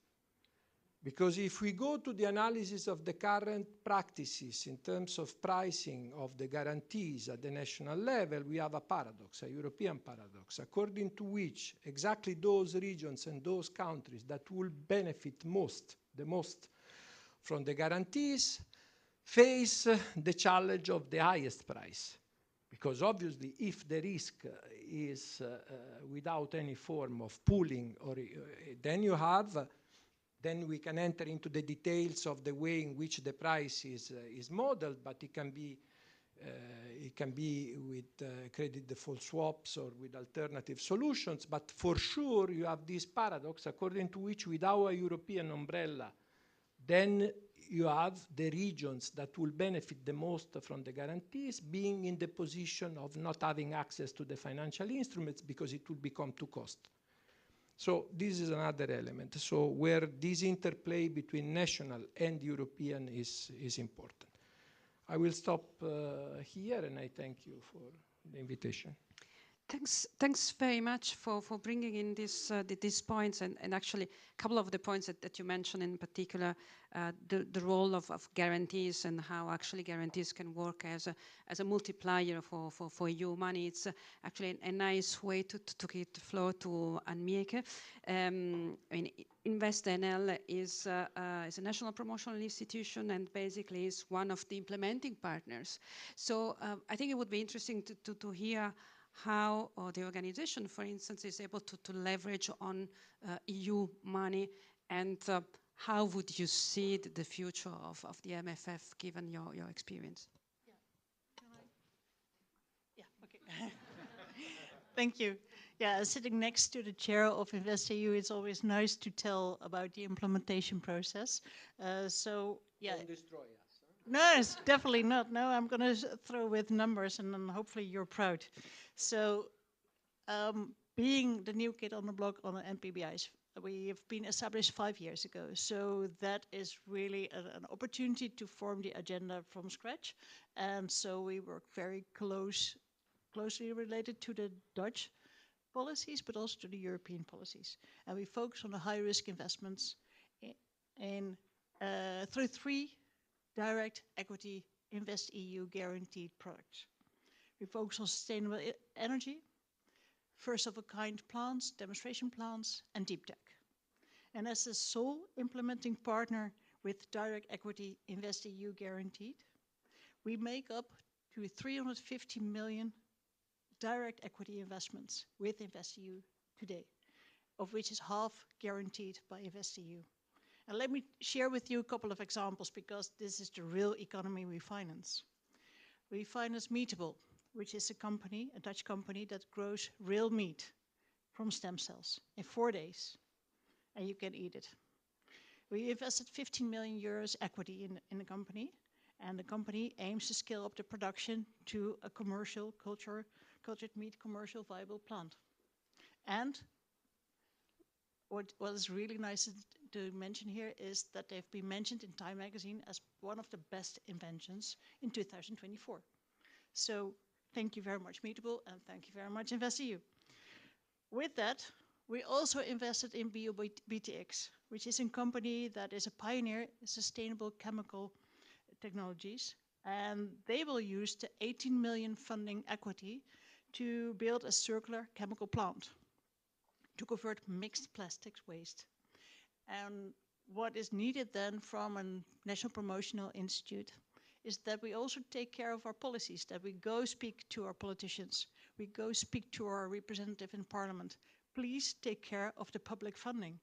Because if we go to the analysis of the current practices in terms of pricing of the guarantees at the national level, we have a paradox, a European paradox, according to which exactly those regions and those countries that will benefit the most from the guarantees face the challenge of the highest price. Because obviously if the risk is without any form of pooling, or then we can enter into the details of the way in which the price is modeled, but it can be with credit default swaps or with alternative solutions. But for sure you have this paradox according to which without a European umbrella, then you have the regions that will benefit the most from the guarantees being in the position of not having access to the financial instruments because it will become too costly. So this is another element. So where this interplay between national and European is important. I will stop here and I thank you for the invitation. Thanks very much for bringing in these points and actually a couple of the points that you mentioned in particular, the role of guarantees and how actually guarantees can work as a multiplier for EU money. It's actually a nice way to give the floor to Anmieke. I mean, InvestNL is a national promotional institution and basically is one of the implementing partners. So I think it would be interesting to hear how the organization, for instance, is able to leverage on EU money, and how would you see the future of the MFF given your experience? Yeah, okay. Thank you. Yeah, sitting next to the chair of InvestEU, it's always nice to tell about the implementation process. Yeah. Don't destroy us. Huh? No, it's definitely not. No, I'm going to throw with numbers and then hopefully you're proud. So, being the new kid on the block on NPBIs, we have been established 5 years ago. So that is really an opportunity to form the agenda from scratch. And so we work very closely related to the Dutch policies, but also to the European policies. And we focus on the high-risk investments through 3 direct equity InvestEU guaranteed products. We focus on sustainable energy, first-of-a-kind plants, demonstration plants, and deep tech. And as the sole implementing partner with direct equity InvestEU guaranteed, we make up to 350 million direct equity investments with InvestEU today, of which is half guaranteed by InvestEU. And let me share with you a couple of examples, because this is the real economy we finance. We finance Meatable, which is a Dutch company that grows real meat from stem cells in 4 days, and you can eat it. We invested 15 million euros equity in the company, and the company aims to scale up the production to a cultured meat commercial viable plant. And what is really nice to mention here is that they've been mentioned in Time magazine as one of the best inventions in 2024. So thank you very much, Meatable, and thank you very much, InvestEU. With that, we also invested in BioBTX, which is a company that is a pioneer in sustainable chemical technologies, and they will use the 18 million funding equity to build a circular chemical plant to convert mixed plastics waste. And what is needed then from a national promotional institute is that we also take care of our policies, that we go speak to our politicians, we go speak to our representative in parliament. Please take care of the public funding,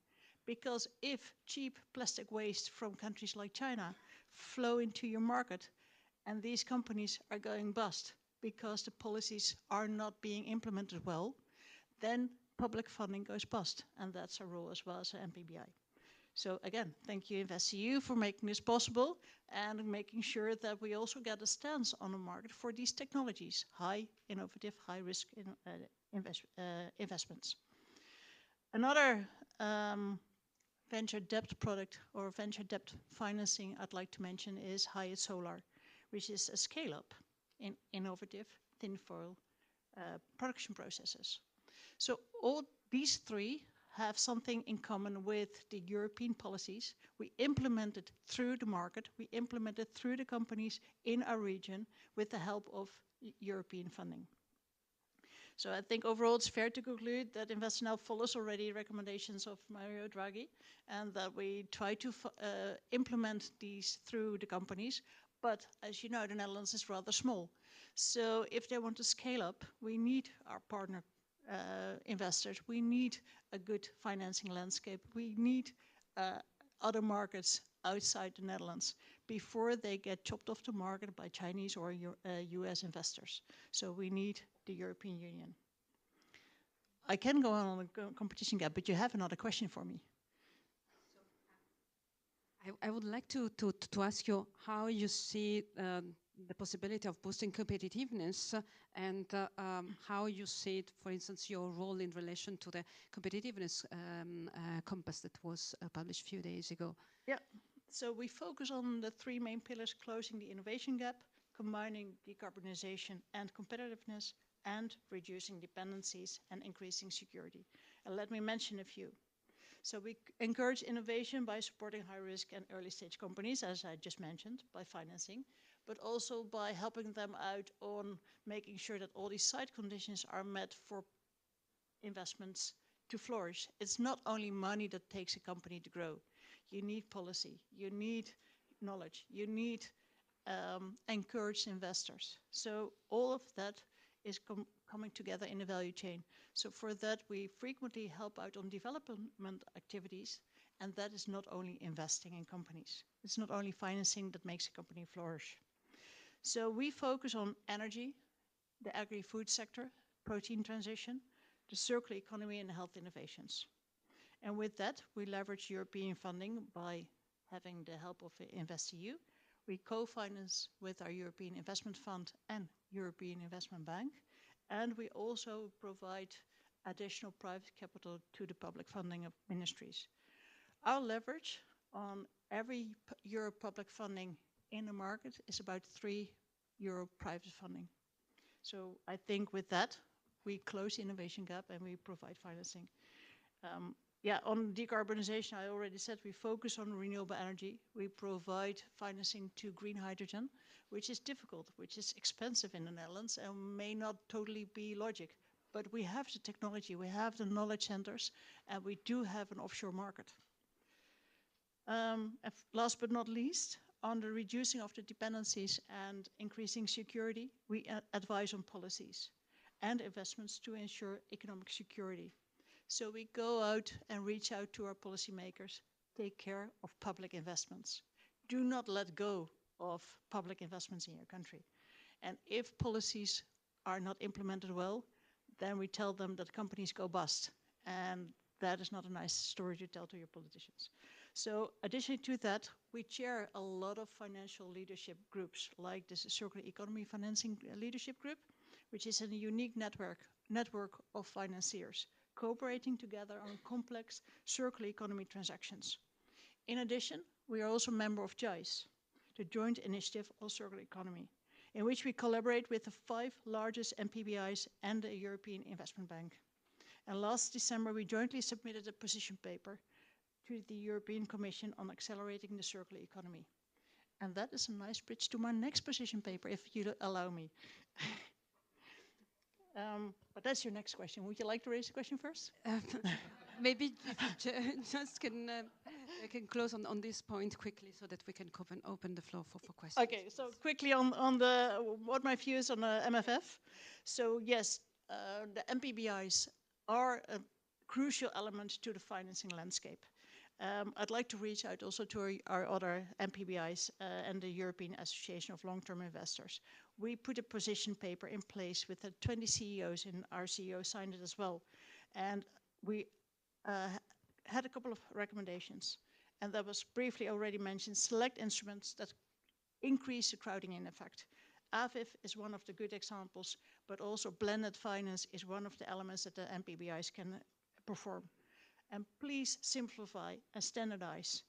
because if cheap plastic waste from countries like China flow into your market and these companies are going bust because the policies are not being implemented well, then public funding goes bust, and that's our role as well as an MPBI. So again, thank you InvestEU for making this possible and making sure that we also get a stance on the market for these technologies, high innovative, high risk investments. Another venture debt product or venture debt financing I'd like to mention is Hyatt Solar, which is a scale-up in innovative thin foil production processes. So all these 3 have something in common with the European policies. We implement it through the market, we implement it through the companies in our region with the help of European funding. So I think overall it's fair to conclude that InvestNL follows already recommendations of Mario Draghi, and that we try to implement these through the companies. But as you know, the Netherlands is rather small. So if they want to scale up, we need our partner investors. We need a good financing landscape. We need other markets outside the Netherlands before they get chopped off the market by Chinese or US investors. So we need the European Union. I can go on a competition gap, but you have another question for me. I would like to ask you how you see the possibility of boosting competitiveness, and how you see it, for instance, your role in relation to the competitiveness compass that was published a few days ago. Yeah, so we focus on the 3 main pillars: closing the innovation gap, combining decarbonization and competitiveness, and reducing dependencies and increasing security. And let me mention a few. So we encourage innovation by supporting high-risk and early-stage companies, as I just mentioned, by financing, but also by helping them out on making sure that all these site conditions are met for investments to flourish. It's not only money that takes a company to grow. You need policy, you need knowledge, you need encouraged investors. So all of that is coming together in the value chain. So for that, we frequently help out on development activities, and that is not only investing in companies. It's not only financing that makes a company flourish. So we focus on energy, the agri-food sector, protein transition, the circular economy, and health innovations. And with that, we leverage European funding by having the help of InvestEU. We co-finance with our European Investment Fund and European Investment Bank. And we also provide additional private capital to the public funding of ministries. Our leverage on every euro public funding in the market is about €3 private funding. So I think with that, we close the innovation gap and we provide financing. On decarbonization, I already said we focus on renewable energy. We provide financing to green hydrogen, which is difficult, which is expensive in the Netherlands and may not totally be logic. But we have the technology, we have the knowledge centers, and we do have an offshore market. Last but not least, on the reducing of the dependencies and increasing security, we advise on policies and investments to ensure economic security. So we go out and reach out to our policymakers, take care of public investments. Do not let go of public investments in your country. And if policies are not implemented well, then we tell them that companies go bust. And that is not a nice story to tell to your politicians. So additionally to that, we chair a lot of financial leadership groups, like the Circular Economy Financing Leadership Group, which is a unique network of financiers, cooperating together on complex circular economy transactions. In addition, we are also a member of JICE, the Joint Initiative on Circular Economy, in which we collaborate with the 5 largest MPBIs and the European Investment Bank. And last December, we jointly submitted a position paper to the European Commission on accelerating the circular economy. And that is a nice bridge to my next position paper, if you allow me. But that's your next question. Would you like to raise a question first? Maybe if you just can close on this point quickly so that we can open the floor for questions. Okay, so quickly on what my view is on the MFF. So yes, the MPBIs are a crucial element to the financing landscape. I'd like to reach out also to our other MPBIs and the European Association of Long-Term Investors. We put a position paper in place with the 20 CEOs, and our CEO signed it as well. And we had a couple of recommendations. And that was briefly already mentioned, select instruments that increase the crowding in effect. AVIF is one of the good examples, but also blended finance is one of the elements that the MPBIs can perform. And please simplify and standardize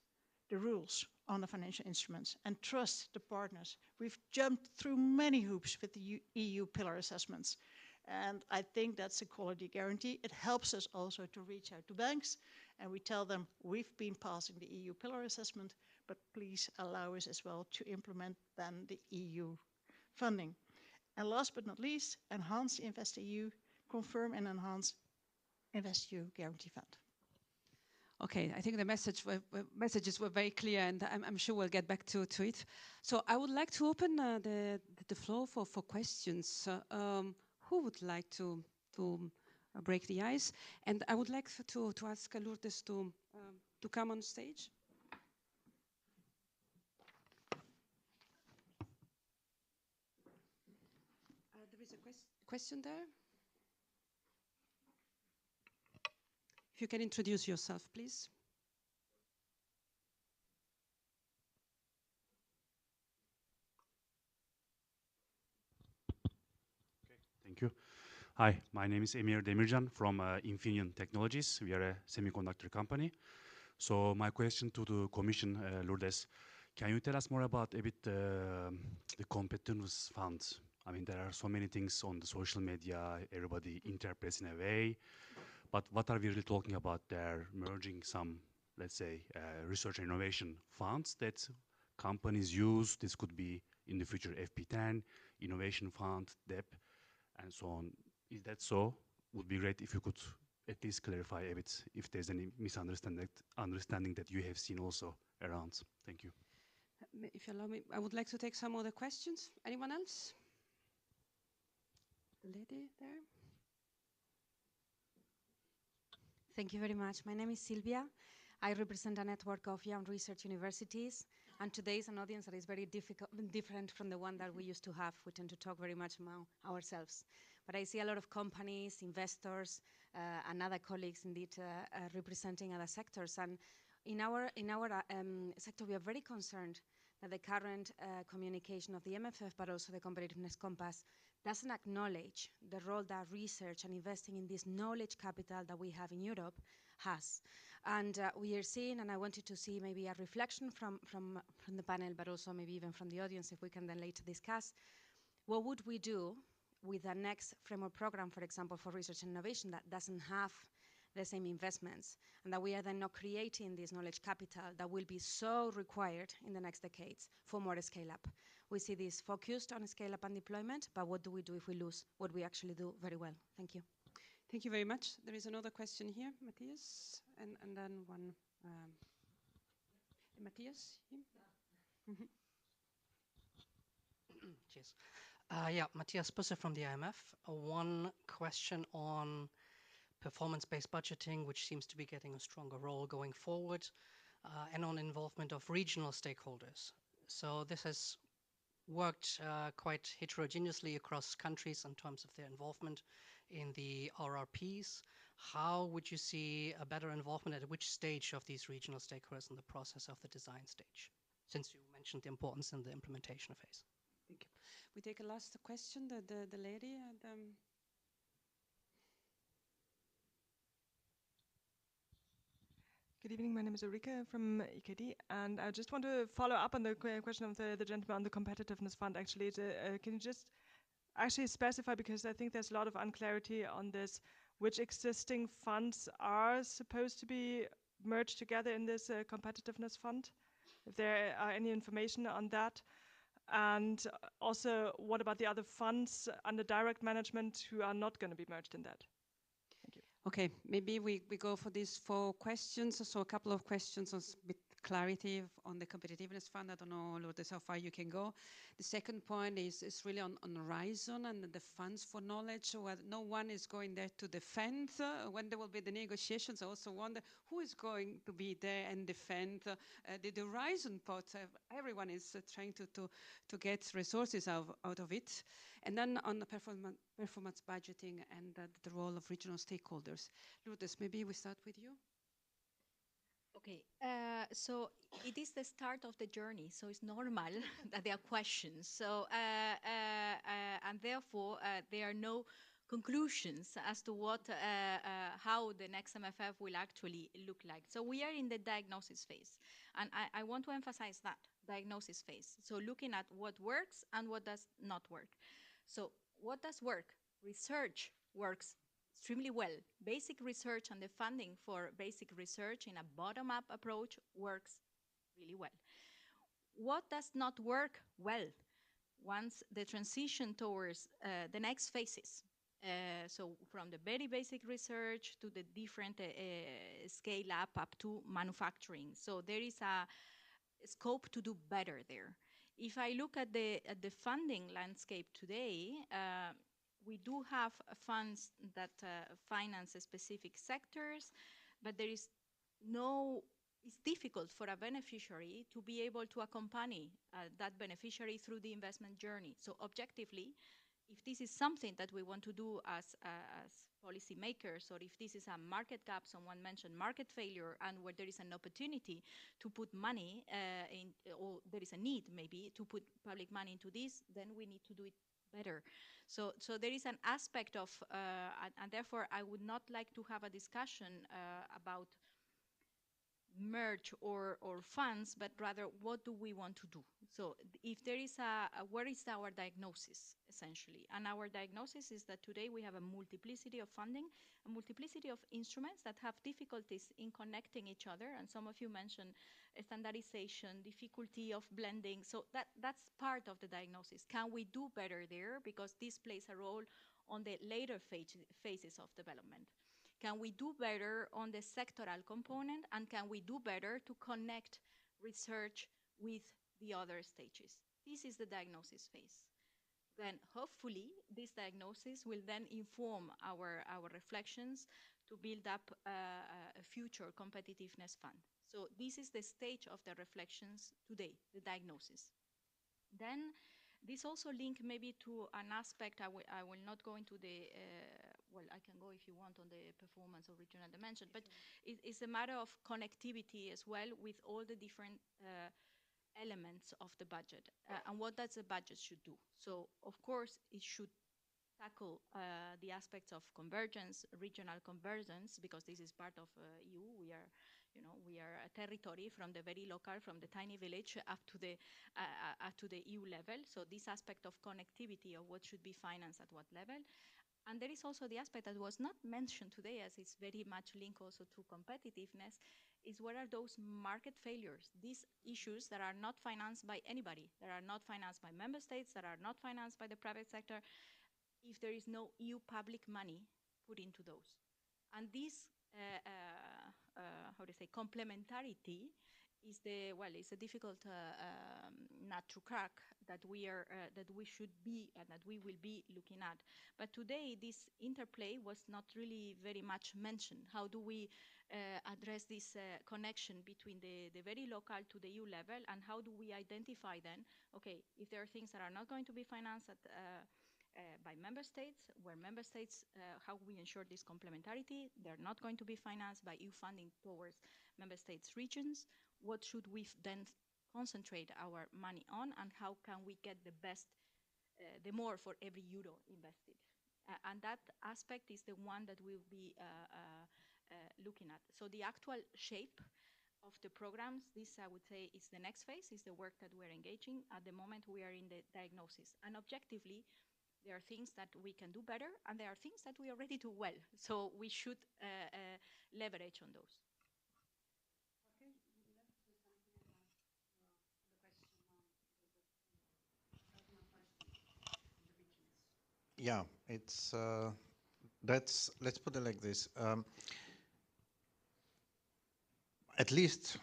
the rules on the financial instruments and trust the partners. We've jumped through many hoops with the EU pillar assessments. And I think that's a quality guarantee. It helps us also to reach out to banks, and we tell them we've been passing the EU pillar assessment, but please allow us as well to implement then the EU funding. And last but not least, enhance the InvestEU, confirm and enhance InvestEU Guarantee Fund. Okay, I think the messages were very clear, and I'm sure we'll get back to it. So I would like to open the floor for questions. Who would like to break the ice? And I would like to ask Lourdes to come on stage. There is a question there. If you can introduce yourself, please. Okay, thank you. Hi, my name is Emir Demircan from Infineon Technologies. We are a semiconductor company. So my question to the Commission, Lourdes, can you tell us more about a bit the competitiveness funds? I mean, there are so many things on the social media, everybody interprets in a way, but what are we really talking about there? Merging some, let's say, research and innovation funds that companies use. This could be in the future FP10, Innovation Fund, DEP, and so on. Is that so? Would be great if you could at least clarify a bit if there's any misunderstanding that you have seen also around. Thank you. If you allow me, I would like to take some other questions. Anyone else? The lady there. Thank you very much. My name is Silvia. I represent a network of young research universities, and today is an audience that is very different from the one that we used to have. We tend to talk very much about ourselves. But I see a lot of companies, investors, and other colleagues indeed representing other sectors. And in our sector, we are very concerned that the current communication of the MFF, but also the Competitiveness Compass, doesn't acknowledge the role that research and investing in this knowledge capital that we have in Europe has. And we are seeing, and I wanted to see maybe a reflection from the panel, but also maybe even from the audience, if we can then later discuss, what would we do with the next framework program, for example, for research and innovation that doesn't have the same investments, and that we are then not creating this knowledge capital that will be so required in the next decades for more scale-up. We see this focused on scale-up and deployment, but what do we do if we lose what we actually do very well? Thank you. Thank you very much. There is another question here, Matthias, and then one. Matthias? Cheers. Yeah, Matthias Busse from the IMF. One question on performance-based budgeting, which seems to be getting a stronger role going forward, and on involvement of regional stakeholders. So this has worked quite heterogeneously across countries in terms of their involvement in the RRPs. How would you see a better involvement at which stage of these regional stakeholders in the process of the design stage, since you mentioned the importance in the implementation phase? Thank you. We take a last question, the lady. And, Good evening, my name is Ulrike from EKD, and I just want to follow up on the question of the gentleman on the competitiveness fund. Actually, can you just actually specify, because I think there's a lot of unclarity on this, which existing funds are supposed to be merged together in this competitiveness fund? If there are any information on that. And also, what about the other funds under direct management who are not going to be merged in that? Thank you. Okay, maybe we go for these 4 questions. So a couple of questions on bit clarity on the competitiveness fund. I don't know, Lourdes, how far you can go. The second point is really on Horizon and the funds for knowledge, where no one is going there to defend when there will be the negotiations. I also wonder who is going to be there and defend the Horizon part. Everyone is trying to get resources out of it. And then on the performance budgeting and the role of regional stakeholders. Lourdes, maybe we start with you. Okay, so it is the start of the journey, so it's normal that there are questions. So, and therefore, there are no conclusions as to what, how the next MFF will actually look like. So we are in the diagnosis phase, and I want to emphasize that, diagnosis phase. So looking at what works and what does not work. So what does work? Research works extremely well. Basic research and the funding for basic research in a bottom-up approach works really well. What does not work well? Once the transition towards the next phases, so from the very basic research to the different scale up to manufacturing. So there is a scope to do better there. If I look at the funding landscape today, we do have funds that finance specific sectors, but there is it's difficult for a beneficiary to be able to accompany that beneficiary through the investment journey. So objectively, if this is something that we want to do as policymakers, or if this is a market gap, someone mentioned market failure, and where there is an opportunity to put money or there is a need maybe to put public money into this, then we need to do it better. So there is an aspect of, and therefore I would not like to have a discussion about merge or funds, but rather what do we want to do? So if there is where is our diagnosis, essentially? And our diagnosis is that today we have a multiplicity of funding, a multiplicity of instruments that have difficulties in connecting each other. And some of you mentioned standardization, difficulty of blending. So that's part of the diagnosis. Can we do better there? Because this plays a role on the later phases of development. Can we do better on the sectoral component, and can we do better to connect research with the other stages? This is the diagnosis phase. Then hopefully this diagnosis will then inform our reflections to build up a future competitiveness fund. So this is the stage of the reflections today, the diagnosis. Then this also link maybe to an aspect, I will not go into the, well, I can go if you want on the performance of regional dimension, but it's a matter of connectivity as well with all the different elements of the budget and what does the budget should do. So of course it should tackle the aspects of convergence, regional convergence, because this is part of EU. We are a territory from the very local, from the tiny village up to the EU level. So this aspect of connectivity of what should be financed at what level. And there is also the aspect that was not mentioned today, as it's very much linked also to competitiveness, is what are those market failures, these issues that are not financed by anybody, that are not financed by member states, that are not financed by the private sector, if there is no EU public money put into those. And this, how to say, complementarity is it's a difficult nut to crack that we should be and that we will be looking at. But today, this interplay was not really very much mentioned. How do we address this connection between the very local to the EU level, and how do we identify then, okay, if there are things that are not going to be financed at by member states, where member states, how we ensure this complementarity, they're not going to be financed by EU funding towards member states' regions. What should we then concentrate our money on, and how can we get the best, the more for every euro invested? And that aspect is the one that we'll be looking at. So the actual shape of the programs, this I would say is the next phase, is the work that we're engaging. At the moment we are in the diagnosis. And objectively, there are things that we can do better, and there are things that we already do well. So we should leverage on those. Yeah, it's let's put it like this. At least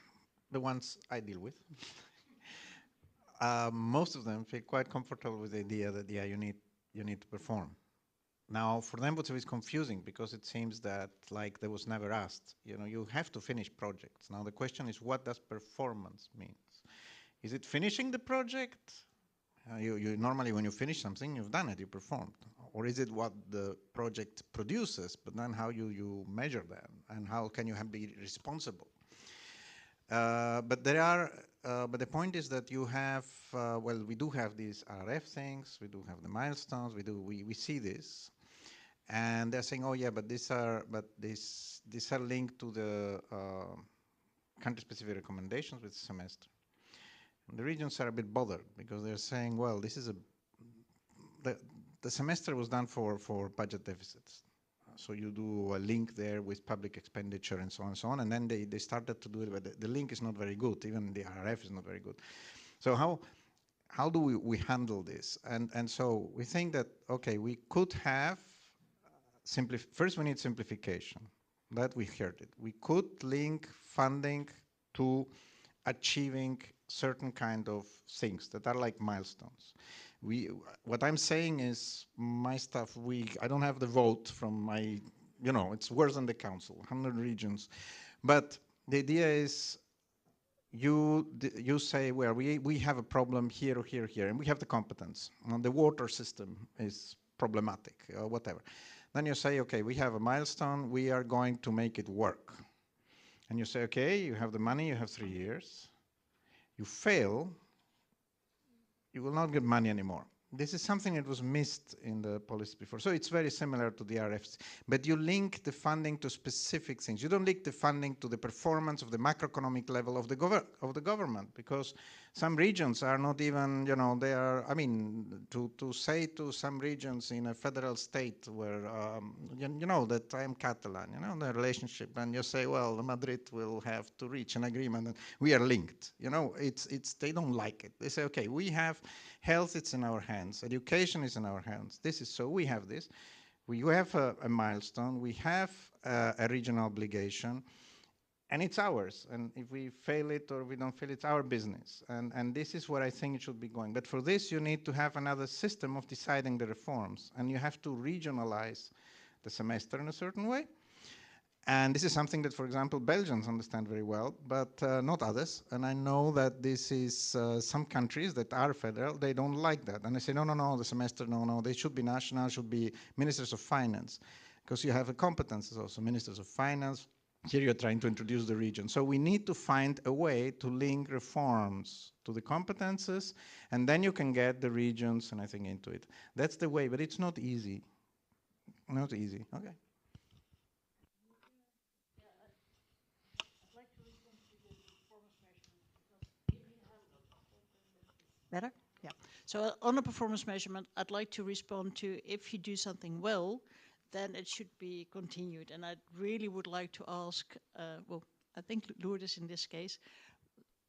the ones I deal with, most of them feel quite comfortable with the idea that you need to perform. Now, for them, what's always confusing, because it seems that like there was never asked. You have to finish projects. Now the question is, what does performance means? Is it finishing the project? You normally, when you finish something, you've done it, you performed. Or is it what the project produces, but then how you measure that, and how can you be responsible? But the point is that you have, we do have these RF things, we do have the milestones, we see this, and they're saying, oh yeah, but these are linked to the country-specific recommendations with the semester. And the regions are a bit bothered, because they're saying, well, this is the semester was done for budget deficits. So you do a link there with public expenditure and so on, and then they started to do it, but the link is not very good. Even the RF is not very good. So how do we handle this? And so we think that, okay, we could have, first we need simplification. That we heard it. We could link funding to achieving certain kind of things that are like milestones. What I'm saying is my stuff, I don't have the vote from my, it's worse than the council, 100 regions. But the idea is you say, well, we have a problem here or here or here, and we have the competence. And the water system is problematic, or whatever. Then you say, okay, we have a milestone, we are going to make it work. And you say, okay, you have the money, you have 3 years. You fail, you will not get money anymore. This is something that was missed in the policy before. So it's very similar to the RFs. But you link the funding to specific things. You don't link the funding to the performance of the macroeconomic level of the government, because some regions are not even, you know, they are, I mean, to say to some regions in a federal state where, you know, that I am Catalan, you know, the relationship, and you say, well, Madrid will have to reach an agreement, and we are linked. You know, they don't like it. They say, okay, we have health, it's in our hands. Education is in our hands. This is so, we have this. We have a milestone. We have a regional obligation. And it's ours. And if we fail it or we don't fail, it's our business. And this is where I think it should be going. But for this, you need to have another system of deciding the reforms. And you have to regionalize the semester in a certain way. And this is something that, for example, Belgians understand very well, but not others. And I know that this is some countries that are federal, they don't like that. And they say, no, no, no, the semester, no, no, they should be national, should be ministers of finance. Because you have a competences also, ministers of finance. Here you're trying to introduce the region. So we need to find a way to link reforms to the competences, and then you can get the regions and I think into it. That's the way, but it's not easy. Not easy, okay. Better? Yeah. So on a performance measurement, I'd like to respond to if you do something well, then it should be continued. And I really would like to ask, well, I think Lourdes in this case,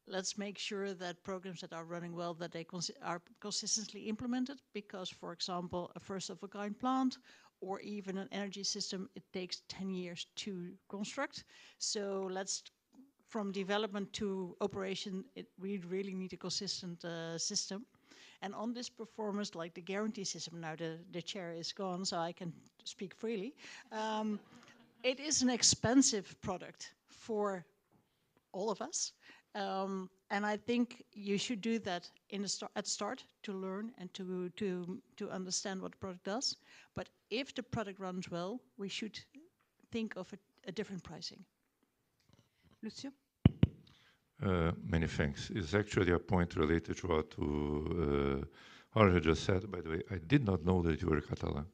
let's make sure that programs that are running well, that they are consistently implemented, because, for example, a first-of-a-kind plant or even an energy system, it takes 10 years to construct. So let's, from development to operation, we really need a consistent system. And on this performance, like the guarantee system, now the chair is gone, so I can speak freely. It is an expensive product for all of us. And I think you should do that at the start to learn and to understand what the product does. But if the product runs well, we should think of a different pricing. Lucio? Many thanks. It's actually a point related to what Jorge just said. By the way, I did not know that you were Catalan.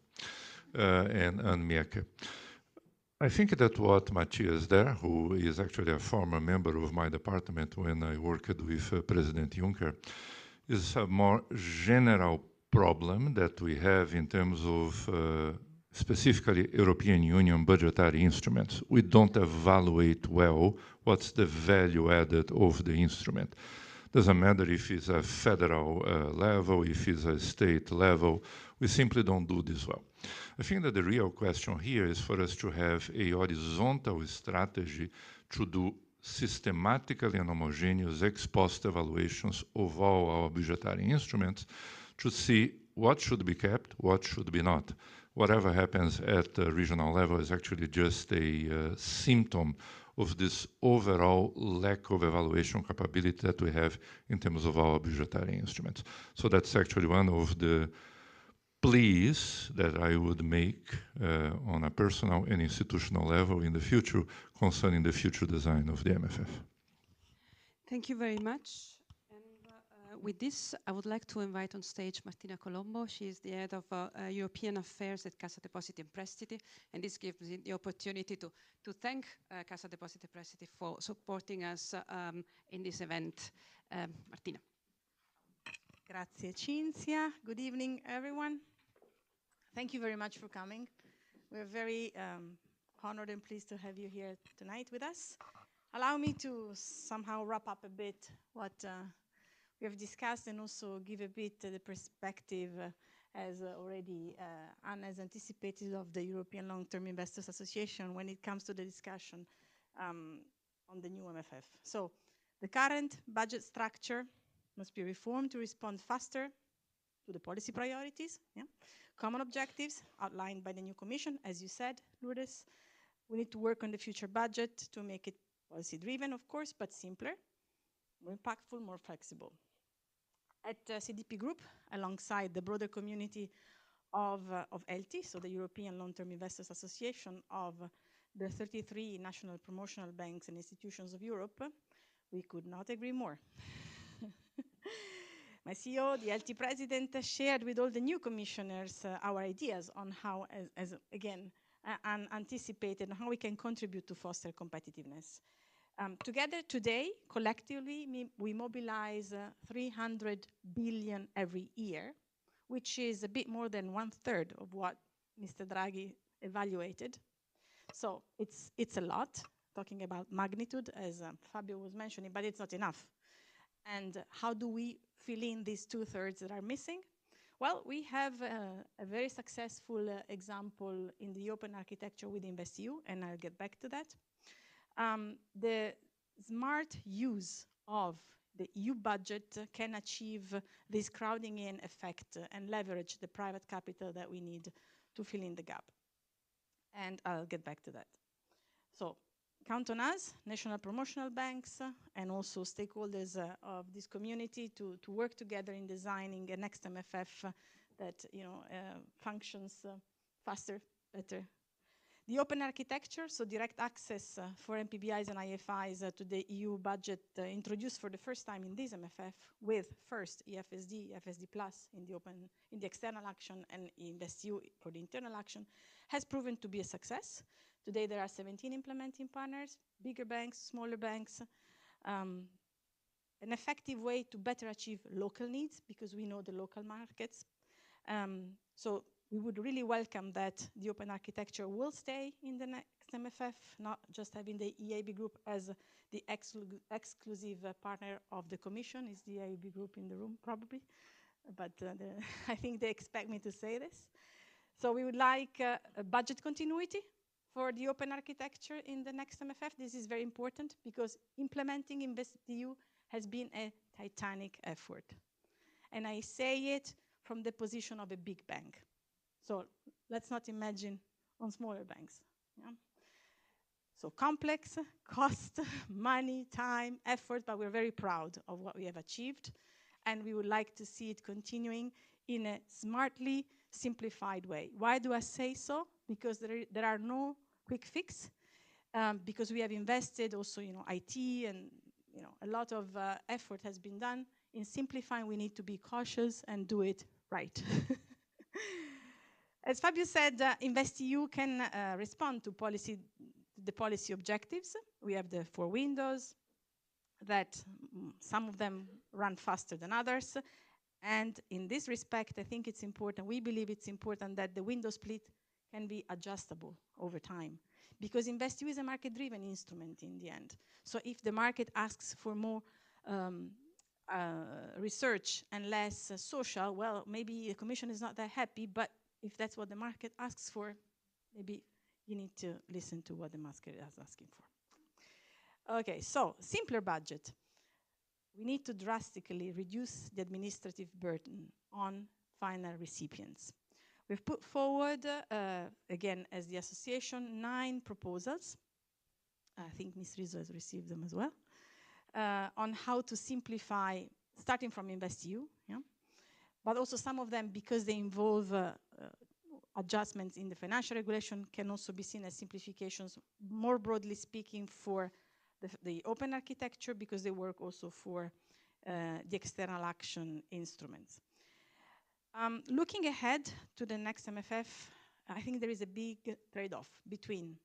And Mieke. I think that what Matthias there, who is actually a former member of my department when I worked with President Juncker, is a more general problem that we have in terms of specifically European Union budgetary instruments. We don't evaluate well what's the value added of the instrument. Doesn't matter if it's a federal level, if it's a state level, we simply don't do this well. I think that the real question here is for us to have a horizontal strategy to do systematically and homogeneous ex post evaluations of all our budgetary instruments to see what should be kept, what should be not. Whatever happens at the regional level is actually just a symptom of this overall lack of evaluation capability that we have in terms of our budgetary instruments. So that's actually one of the pleas that I would make on a personal and institutional level in the future concerning the future design of the MFF. Thank you very much. And with this, I would like to invite on stage Martina Colombo. She is the head of European Affairs at Cassa Depositi e Prestiti, and this gives me the opportunity to thank Cassa Depositi e Prestiti for supporting us in this event. Martina. Grazie, Cinzia. Good evening, everyone. Thank you very much for coming. We're very honored and pleased to have you here tonight with us. Allow me to somehow wrap up a bit what we have discussed and also give a bit the perspective as already Anna has anticipated of the European Long-Term Investors Association when it comes to the discussion on the new MFF. So the current budget structure must be reformed to respond faster to the policy priorities, common objectives outlined by the new Commission, as you said, Lourdes. We need to work on the future budget to make it policy-driven, of course, but simpler, more impactful, more flexible. At CDP Group, alongside the broader community of ELTI, so the European Long-Term Investors Association of the 33 national promotional banks and institutions of Europe, we could not agree more. my CEO, the LT president, shared with all the new commissioners our ideas on how, again, anticipated, how we can contribute to foster competitiveness. Together today, collectively, we mobilize 300 billion every year, which is a bit more than 1/3 of what Mr. Draghi evaluated. So it's a lot, talking about magnitude, as Fabio was mentioning, but it's not enough. And how do we fill in these 2/3 that are missing? Well, we have a very successful example in the open architecture with InvestEU, and I'll get back to that. The smart use of the EU budget can achieve this crowding in effect and leverage the private capital that we need to fill in the gap. And I'll get back to that. So count on us, national promotional banks, and also stakeholders of this community to work together in designing a next MFF that functions faster, better. The open architecture, so direct access for MPBIs and IFIs to the EU budget introduced for the first time in this MFF with first EFSD, EFSD Plus in the external action and InvestEU for the internal action, has proven to be a success. Today there are 17 implementing partners, bigger banks, smaller banks, an effective way to better achieve local needs because we know the local markets. So we would really welcome that the open architecture will stay in the next MFF, not just having the EIB group as the exclusive partner of the Commission. Is the EIB group in the room? Probably. But I think they expect me to say this. So we would like a budget continuity for the open architecture in the next MFF. This is very important because implementing InvestEU has been a titanic effort. And I say it from the position of a big bank. So let's not imagine on smaller banks. Yeah? So complex, cost, money, time, effort, but we're very proud of what we have achieved. And we would like to see it continuing in a smartly simplified way. Why do I say so? Because there are no quick fix. Because we have invested also, IT and a lot of effort has been done in simplifying. We need to be cautious and do it right. As Fabio said, InvestEU can respond to the policy objectives. We have the 4 windows that some of them run faster than others. And in this respect, I think it's important, we believe it's important that the window split can be adjustable over time. Because InvestEU is a market-driven instrument in the end. So if the market asks for more research and less social, well, maybe the Commission is not that happy, but if that's what the market asks for, maybe you need to listen to what the market is asking for. Okay, so simpler budget. We need to drastically reduce the administrative burden on final recipients. We've put forward, again, as the association, 9 proposals. I think Ms. Rizzo has received them as well, on how to simplify, starting from InvestEU, yeah? But also some of them, because they involve adjustments in the financial regulation, can also be seen as simplifications, more broadly speaking, for the open architecture, because they work also for the external action instruments. Looking ahead to the next MFF, I think there is a big trade-off between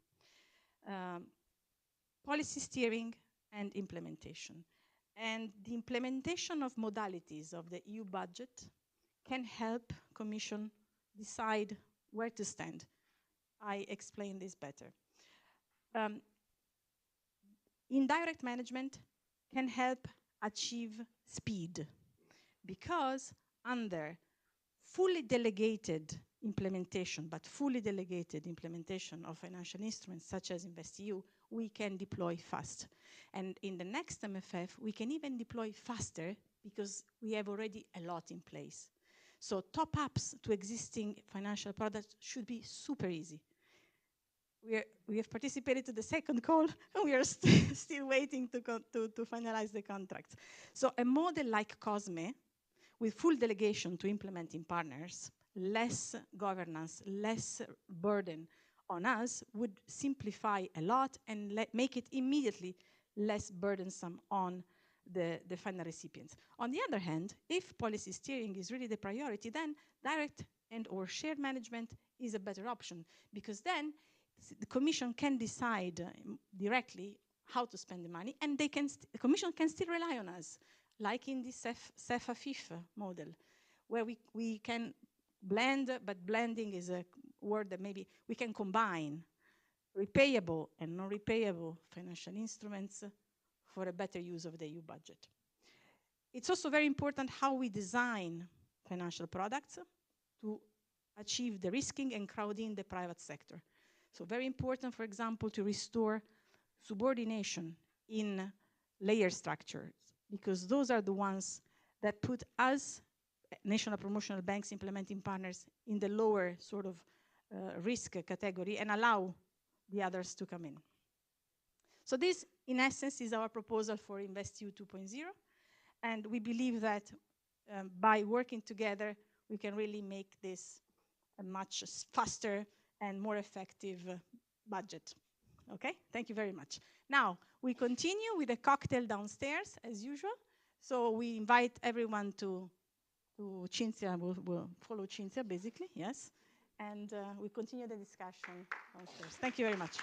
policy steering and implementation. And the implementation of modalities of the EU budget can help Commission decide where to stand. I explain this better. Indirect management can help achieve speed because under fully delegated implementation, but fully delegated implementation of financial instruments such as InvestEU, we can deploy fast. And in the next MFF, we can even deploy faster because we have already a lot in place. So top-ups to existing financial products should be super easy. We have participated to the second call, and we are still waiting to finalize the contracts. So a model like COSME, with full delegation to implementing partners, less governance, less burden on us, would simplify a lot and make it immediately less burdensome on the final recipients. On the other hand, if policy steering is really the priority, then direct and or shared management is a better option, because then the Commission can decide directly how to spend the money, and the Commission can still rely on us, like in the CEFA-FIF model, where we can blend, but blending is a word that maybe we can combine repayable and non-repayable financial instruments for a better use of the EU budget. It's also very important how we design financial products to achieve the risking and crowd in the private sector. So very important, for example, to restore subordination in layer structures, because those are the ones that put us, national promotional banks implementing partners, in the lower sort of risk category and allow the others to come in. So this, in essence, is our proposal for InvestEU 2.0. And we believe that by working together, we can really make this a much faster and more effective budget. Okay, thank you very much. Now, we continue with a cocktail downstairs, as usual. So we invite everyone to Cinzia, we'll follow Cinzia, basically, yes. And we continue the discussion downstairs. Thank you very much.